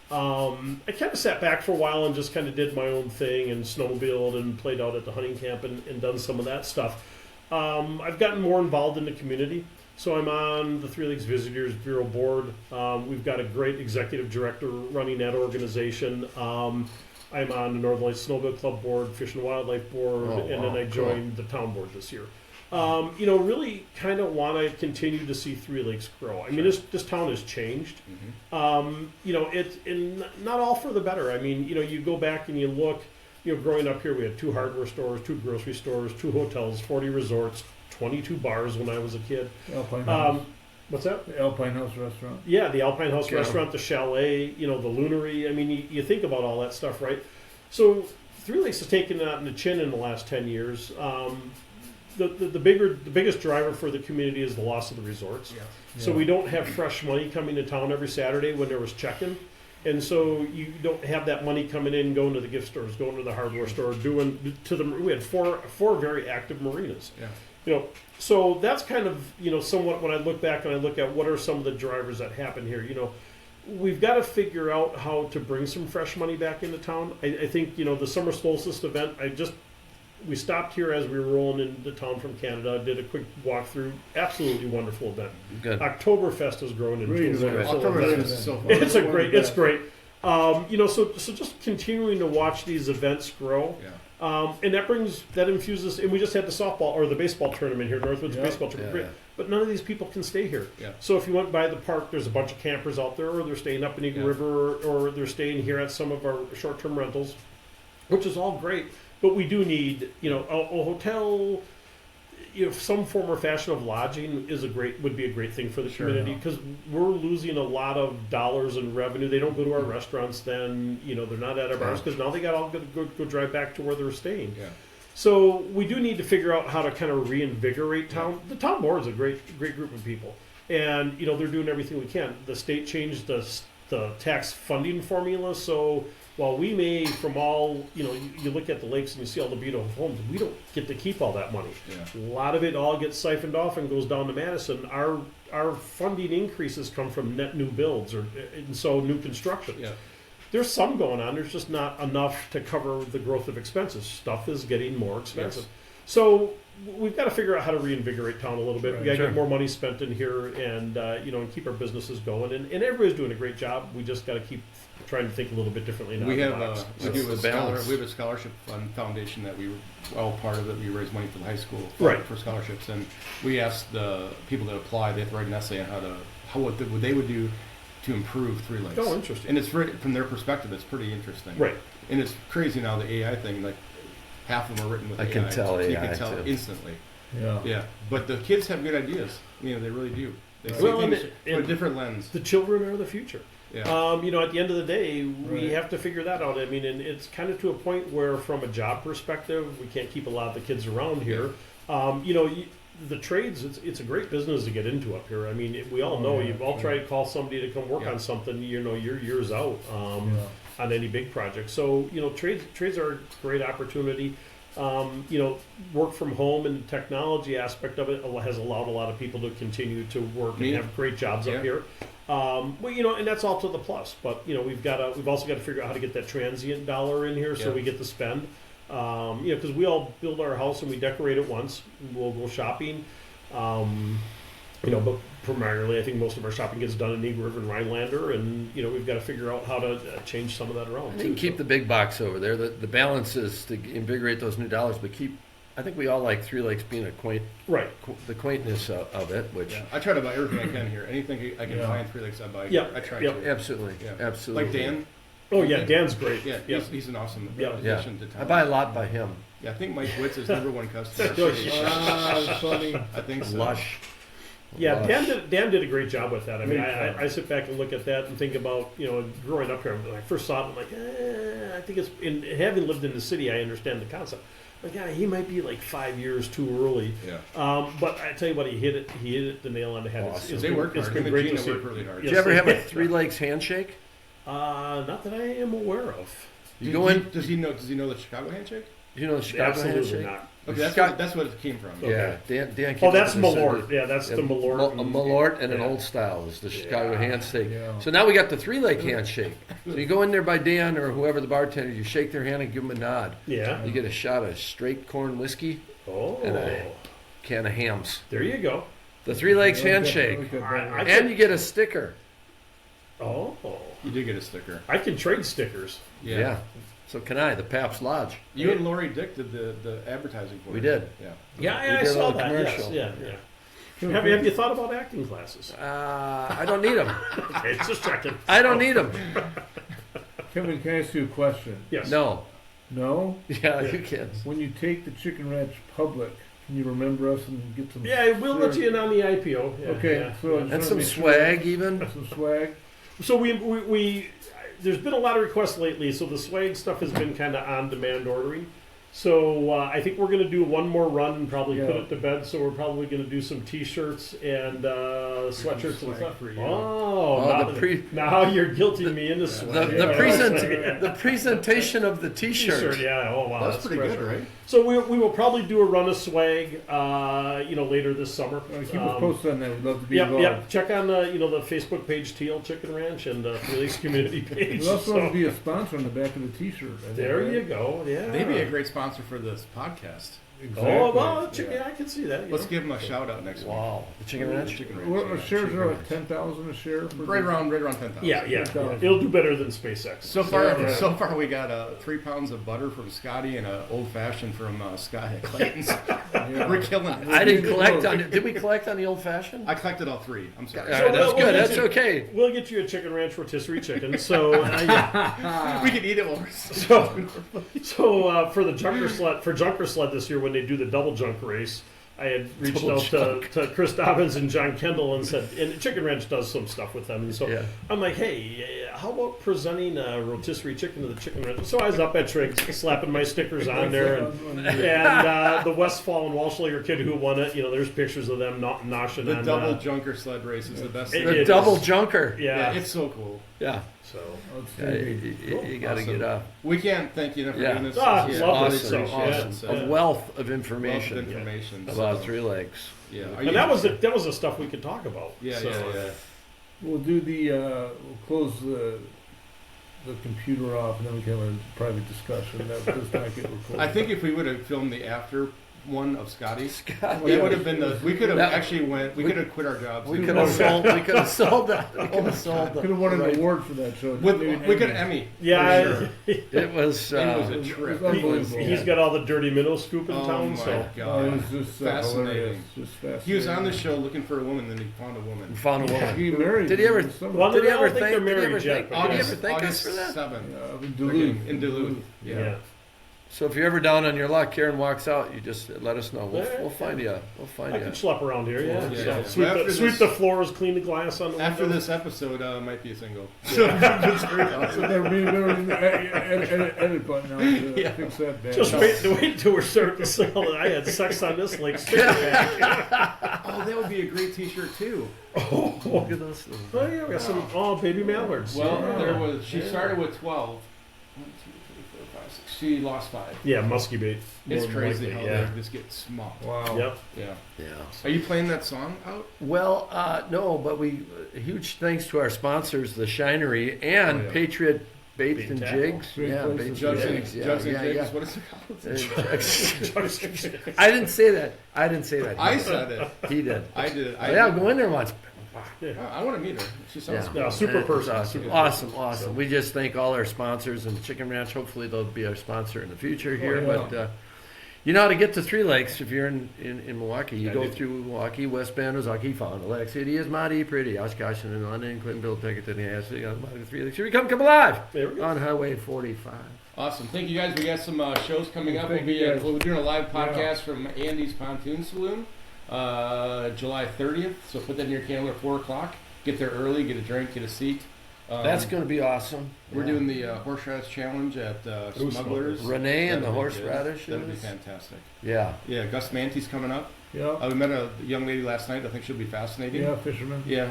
I kind of sat back for a while and just kind of did my own thing and snowmobiled and played out at the hunting camp and done some of that stuff. I've gotten more involved in the community. So I'm on the Three Lakes Visitors Bureau board. We've got a great executive director running that organization. I'm on the Northern Lights Snowmobile Club board, Fish and Wildlife board, Oh, and then wow, I joined the town board this year. Really kind of want to continue to see Three Lakes grow. I mean, this town has changed. It's not all for the better. I mean, you go back and you look. Growing up here, we had 2 hardware stores, 2 grocery stores, 2 hotels, 40 resorts, 22 bars when I was a kid. Alpine House. What's that? The Alpine House restaurant. Yeah, the Alpine House Yeah. restaurant, the chalet, the Lunary. I mean, you think about all that stuff, right? So Three Lakes has taken that in the chin in the last 10 years. The biggest driver for the community is the loss of the resorts. Yeah. So we don't have fresh money coming to town every Saturday when there was check-in. And so you don't have that money coming in, going to the gift stores, going to the hardware store, we had four very active marinas. Yeah. So that's kind of, somewhat when I look back and I look at what are some of the drivers that happen here, we've got to figure out how to bring some fresh money back into town. I think, the summer solstice event, we stopped here as we were rolling into town from Canada, did a quick walkthrough, absolutely wonderful event. Good. Oktoberfest has grown into Great a event. wonderful Oktoberfest event. is so fun. It's great. So just continuing to watch these events grow. Yeah. And that infuses, and we just had the softball or the baseball tournament here, Northwoods Yeah. baseball tournament. Yeah, Great. But none of these people can stay here. Yeah. So if you went by the park, there's a bunch of campers out there, or they're staying up in Eagle Yeah. River, or they're staying here at some of our short-term rentals, which is all great. But we do need, a hotel, some form or fashion of lodging would be a great thing for the Sure. community, because we're losing a lot of dollars in revenue. They don't go to our restaurants then, they're not at our bars, because now they got all go drive back to where they're staying. Yeah. So we do need to figure out how to kind of reinvigorate town. The town board is a great group of people, and they're doing everything we can. The state changed the tax funding formula, so while we may, from all you look at the lakes and you see all the beautiful homes, we don't get to keep all that money. Yeah. A lot of it all gets siphoned off and goes down to Madison. Our funding increases come from net new builds and so new construction. Yeah. There's some going on. There's just not enough to cover the growth of expenses. Stuff is getting more expensive. Yes. So we've got to figure out how to reinvigorate town a little bit. Right. We got to Sure. get more money spent in here and and keep our businesses going. And everybody's doing a great job. We just got to keep trying to think a little bit differently now. We out have of the box. we do That's a the balance. we have a scholarship fund foundation that we part of it. We raise money for the high school Right. for scholarships, and we asked the people that apply. They have to write an essay on what they would do to improve Three Lakes. Oh, interesting. And it's from their perspective, it's pretty interesting. Right. And it's crazy now, the AI thing. Like half of them are written with I AI. can tell so you AI can tell too. instantly. Yeah. Yeah, but the kids have good ideas. They really do. They see Well, things and from a and- different lens. The children are the future. Yeah. At the end of the day, we Right. have to figure that out. I mean, and it's kind of to a point where, from a job perspective, we can't keep a lot of the kids around here. The trades, it's a great business to get into up here. I mean, we all know, yeah, you've all sure. tried to call somebody to come work Yeah. on something, you're years out Yeah. on any big project. So, trades are a great opportunity. Work from home and the technology aspect of it has allowed a lot of people to continue to work and Me? have great jobs Yeah. up here. And that's all to the plus. But we've also got to figure out how to get that transient dollar in here so Yeah. we get to spend. Because we all build our house and we decorate it once. We'll go shopping. But primarily, I think most of our shopping gets done in Eagle River and Rhinelander, and we've got to figure out how to change some of that around. I think too, keep so. the big box over there. The balance is to invigorate those new dollars, but I think we all like Three Lakes being Right. the quaintness of it, which Yeah. I try to buy everything I can here. Anything I can Yeah. buy in Three Lakes, I buy. Yeah. I try Yeah. to. absolutely, Yeah. absolutely. Like Dan. Oh yeah, Dan's great. Yeah, Yep. he's an awesome Yeah. Yeah, addition to town. I buy a lot by him. Yeah, I think Mike Witz is number one customer. That's funny. I think so. Lush. Yeah, Lush. Dan did a great job with that. I mean, Great job. I sit back and look at that and think about, growing up here, when I first saw it, I'm like, I think it's, having lived in the city, I understand the concept. Like, yeah, he might be like 5 years too early. Yeah. But I tell you what, he hit it the nail on the head. Awesome. They work It's hard. been Him and great to Gina see. work really hard. Did Yes, you ever they have a did. Three Lakes handshake? Not that I am aware of. You go in. Does he know the Chicago handshake? Do you know the Chicago Absolutely handshake? not. Okay, that's what it came from. Yeah, Dan. Oh, came that's up with this Malort. idea. Yeah, that's the Yeah, Malort. A Malort and an Yeah. old style is the Chicago Yeah. handshake. Yeah. So now we got the Three Lake handshake. So you go in there by Dan or whoever the bartender, you shake their hand and give them a nod. Yeah. You get a shot of straight corn whiskey, Oh, and a can of hams. there you go. The Three Lakes Yeah, handshake. look at that. I And you get a sticker. Oh, You did get a sticker. I can trade stickers. Yeah. So can I, the Pabst Lodge. You and Lori Dick did the advertising for We it. did. Yeah. Yeah, We I did a saw little that. commercial. Yes, yeah. Have you thought about acting classes? I don't need them. Okay, it's just checking. I don't need them. Kevin, can I ask you a question? Yes. No. No? Yeah, you can. When you take the Chicken Ranch public, can you remember us and get some? Yeah, we'll let you in on the IPO. Yeah, Okay, yeah, so yeah. And Wanna some make sure- swag even. Some swag. So we there's been a lot of requests lately. So the swag stuff has been kind of on demand ordering. So I think we're going to do one more run and probably put Yeah. it to bed. So we're probably going to do some T-shirts and sweatshirts and swag stuff. for you. Oh, Oh, now you're guilting me into swag. The presentation of the T-shirt. T-shirt, yeah. Oh wow, That's pretty good, right? So we will probably do a run of swag, later this summer. Keep us posted on that. We'd love to be Yep, involved. yep. Check on the Facebook page TL Chicken Ranch and Three Lakes community page. We also want So, to be a sponsor on the back of the T-shirt. I think, there right? you go. Yeah. They'd be a great sponsor for this podcast. Exactly. Oh, well, yeah, I can see that. you Let's know. give him a shout out next week. Wow. The chicken ranch? Chicken ranch. What yeah, shares chicken are ranch. at 10,000 a share? For Right around 10,000. Yeah, yeah, $10,000. it'll do better than SpaceX. So far, Yeah. so far we got 3 pounds of butter from Scotty and an old fashioned from Scott at Clayton's. Yeah. We're killing it. I didn't collect on it. Did we collect on the old fashioned? I collected all 3. I'm sorry. All right, that's we'll good. get That's you- okay. We'll get you a chicken ranch rotisserie chicken. So, yeah. We can eat it while we're So for the junker sled this year, when they do the double junk race, I had reached Double out to Chris Dobbins and John Kendall and said, and Chicken Ranch does some stuff with them, and so Yeah. I'm like, hey, how about presenting a rotisserie chicken to the Chicken Ranch? So I was up at Triggs, slapping my stickers on there, and the Westfall and Walschlager kid who won it, there's pictures of them noshing The on double junker sled race is the best It thing. The is. double junker. Yeah, yeah. it's so cool. Yeah. So Yeah, you got to Awesome. get up. We can't thank you enough for Yeah. doing this. Ah, Yeah, love really this. appreciate Awesome. it. So, A wealth of wealth information of information. about so, Three Lakes. Yeah, Are and you- that was the stuff we could talk about. Yeah, so, yeah. We'll do we'll close the computer off, and then we can have a private discussion. That does not get recorded. I think if we would have filmed the after one of Scotty's, Scott, it would have been we could have That- actually we could have quit our jobs. we and- could have sold. We could have sold that. We could have sold Could have won an right. award for that show. With, Maybe an we could Emmy. Emmy. Yeah, for sure. It was. It was a It was trip. unbelievable. he's got all the dirty minnow scoop in Oh town. my So Oh, god, it was just fascinating. hilarious. Just fascinating. He was on the show looking for a woman, then he found a woman. found a woman. He married. Did he ever- somebody. Well, Did he I don't ever think thank? they're Did he ever married thank? yet, but Did he August, ever thank us August for that? 7th. Yeah, in Duluth. In Duluth. yeah. So if you're ever down on your luck, Karen walks out. You just let us know. We'll Yeah. find you. We'll find I you. can schlep around here, yeah. Yeah, So yeah. Sweep, After sweep this- the floors, clean the glass on the After window. this episode, might be a single. So there will be an edit button now to Yeah. fix that bad. Just wait till we're starting to sell it. I had sex on this like sticker pack. Oh, that would be a great T-shirt too. Look at those. Oh yeah, we got some baby mallards. Well, Yeah. there was. She Yeah. started with 12. 1, 2, 3, 4, 5, 6. She lost 5. Yeah, musky bait. It's More than crazy likely, how yeah. they just get small. Wow. Yep. Yeah. Yeah. Are you playing that song out? Well, no, but huge thanks to our sponsors, the Shinery and Oh, yeah. Patriot Baits Bait and tackle. Jigs. Great Yeah, place Baits to and Jugs and, Jigs. Yeah, Jugs and yeah, Jigs. yeah. What is it called? I didn't say that. I didn't say that. I said it. He did. I did. I Yeah, did. go in there once. I want to meet her. She sounds Yeah. cool. Yeah, super It's person. Awesome. Super Awesome, person. awesome. So- We just thank all our sponsors and Chicken Ranch. Hopefully they'll be our sponsor in the future here. yeah. But you know how to get to Three Lakes if you're in Milwaukee. You I go do. through Milwaukee, West Bend, Ozaki, Fond du Lac City is mighty pretty. Oshkosh and London, Clintonville, Pickerington, Ashley, Three Lakes. Here we come alive There we go. on Highway 45. Awesome. Thank you guys. We got some shows coming up. Thank We'll you, be guys. we're doing a live Yeah. podcast from Andy's Pontoon Saloon, July 30th. So put that in your calendar at 4 o'clock. Get there early. Get a drink. Get a seat. That's going to be awesome. We're Yeah. doing the horseradish challenge at Ooh, Smugglers. Renee and the That'll be good. horseradishes. That'll be fantastic. Yeah. Yeah, Gus Mante's coming up. Yeah. We met a young lady last night. I think she'll be fascinating. Yeah, fisherman. Yeah,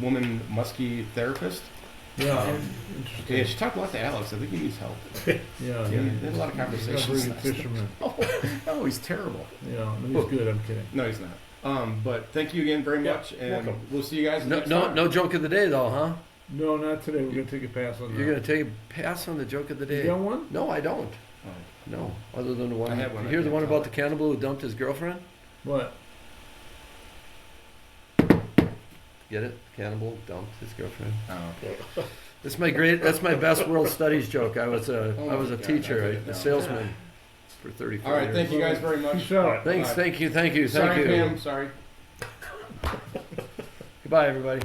woman muskie therapist. Yeah. Yeah, Interesting. she talked a lot to Alex. I think he needs help. Yeah. Yeah, they had a lot of He's not a conversations. very good fisherman. Oh, he's terrible. Yeah, no, he's good. I'm kidding. No, he's not. But thank you again very Yeah, much, and welcome. we'll see you guys No, next no, time. no joke of the day though, huh? No, not today. We're gonna take a pass on that. You're going to take a pass on the joke of the You day. got one? No, I don't. Oh. No, other than the one. I have one You I hear the can't one tell. about the cannibal who dumped his girlfriend? What? Get it? Cannibal dumped his girlfriend. Oh. That's my great. That's my best world studies joke. I was a Oh I was my a God, teacher, I get it a now. salesman for 34 All right, years. thank you guys very much. Peace out. Thanks, Bye. thank you, thank you, thank Sorry, you. Pam. Sorry. Goodbye, everybody.